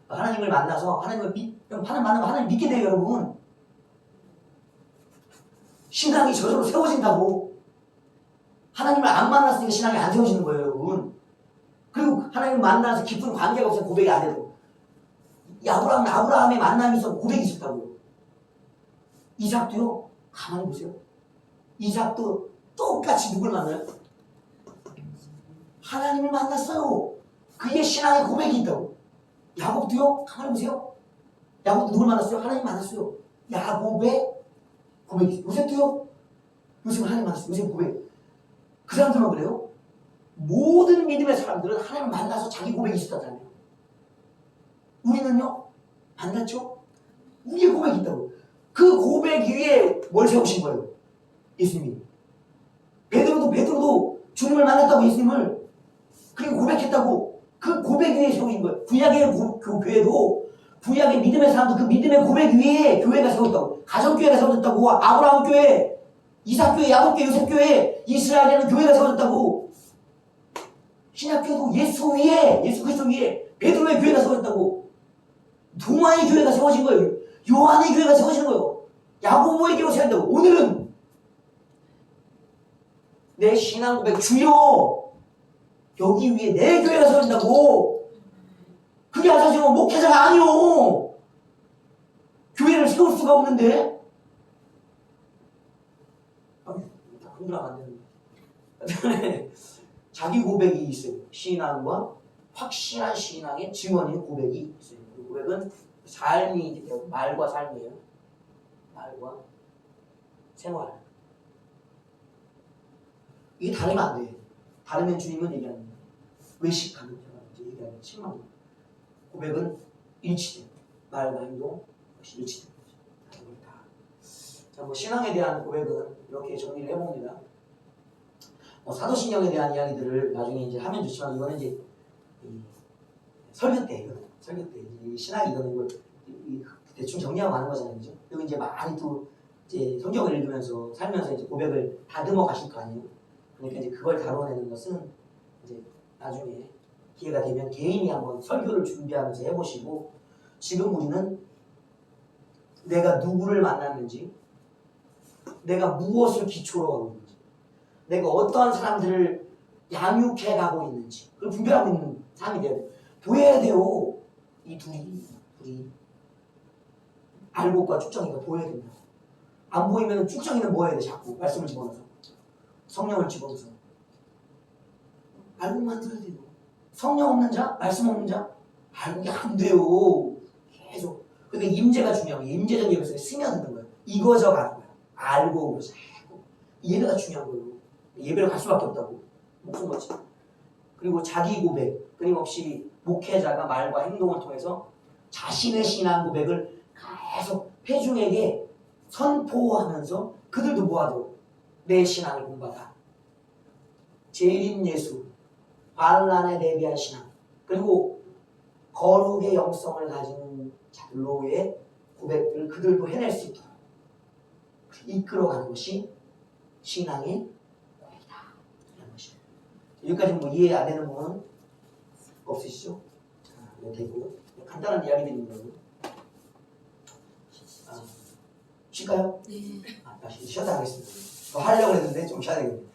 하나님을 만나서 하나님 만나면 하나님 믿게 돼요, 여러분. 신앙이 저절로 세워진다고. 하나님을 안 만났으니까 신앙이 안 세워지는 거예요, 여러분. 그리고 하나님을 만나서 깊은 관계가 없으면 고백이 안 되고. 아브라함의 만남이 있었고 고백이 있었다고요. 이삭도요, 가만히 보세요. 이삭도 똑같이 누굴 만나요? 하나님을 만났어요. 그게 신앙의 고백이 있다고. 야곱도요, 가만히 보세요. 야곱도 누굴 만났어요? 하나님 만났어요. 야곱의 고백이 있어요. 요셉도요, 요셉은 하나님 만났어요. 요셉 고백. 그 사람들만 그래요? 모든 믿음의 사람들은 하나님을 만나서 자기 고백이 있었다잖아요. 우리는요, 만났죠? 우리의 고백이 있다고. 그 고백 위에 뭘 세우신 거예요? 예수님이. 베드로도 주님을 만났다고, 예수님을. 그리고 고백했다고. 그 고백 위에 세우신 거예요. 구약의 교회도, 구약의 믿음의 사람도 그 믿음의 고백 위에 교회가 세웠다고. 가정교회가 세워졌다고. 아브라함 교회, 이삭 교회, 야곱 교회, 요셉 교회, 이스라엘에는 교회가 세워졌다고. 신약교회도 예수 그리스도 위에 베드로의 교회가 세워졌다고. 도마의 교회가 세워진 거예요. 요한의 교회가 세워진 거예요. 야고보의 교회가 세워진다고. 오늘은 내 신앙 고백, 주여 여기 위에 내 교회가 세워진다고. 그게 사실은 목회자가 아니오. 교회를 세울 수가 없는데. 흔들면 안 되는데. 자기 고백이 있어요. 신앙과 확실한 신앙의 증언인 고백이 있어요. 그 고백은 삶이, 말과 삶이에요. 말과 생활. 이게 다르면 안 돼. 다르면 주님은 얘기하는 거예요. 외식하는 자가 이제 얘기하는 책망. 고백은 일치돼. 말과 행동 역시 일치되는 거죠. 자, 뭐 신앙에 대한 고백은 이렇게 정리를 해봅니다. 사도신경에 대한 이야기들을 나중에 이제 하면 좋지만, 이거는 이제 설교 때 신학이 이거는 이걸 대충 정리하고 가는 거잖아요, 그죠? 그리고 이제 많이 또 이제 성경을 읽으면서 살면서 이제 고백을 다듬어 가실 거 아니에요. 그러니까 이제 그걸 다뤄내는 것은 이제 나중에 기회가 되면 개인이 한번 설교를 준비하면서 해보시고, 지금 우리는 내가 누구를 만났는지, 내가 무엇을 기초로 하고 있는지, 내가 어떠한 사람들을 양육해 가고 있는지 그걸 분별하고 있는 사람이 돼야 돼요. 보여야 돼요. 이 둘이 알곡과 쭉정이가 보여야 된다. 안 보이면 쭉정이는 뭐 해야 돼? 자꾸 말씀을 집어넣어서, 성령을 집어넣어서 알곡만 들어야 돼요. 성령 없는 자, 말씀 없는 자 알곡이 안 돼요. 계속. 근데 임재가 중요한 거예요. 임재적 예배에서 스며드는 거예요. 이거저 가는 거예요. 알고 자꾸 예배가 중요한 거예요. 예배를 갈 수밖에 없다고. 목숨 거지. 그리고 자기 고백, 끊임없이 목회자가 말과 행동을 통해서 자신의 신앙 고백을 계속 회중에게 선포하면서 그들도 뭐하도록 내 신앙을 본받아. 재림 예수, 반란에 대비한 신앙, 그리고 거룩의 영성을 가진 자들로의 고백들을 그들도 해낼 수 있도록 이끌어가는 것이 신앙의 고백이다. 이런 것이죠. 여기까지 뭐 이해 안 되는 부분 없으시죠? 자, 이거 되고 간단한 이야기들입니다. 쉴까요? 네. 다시 쉬었다 하겠습니다. 뭐 하려고 했는데 좀 쉬어야 되겠네요.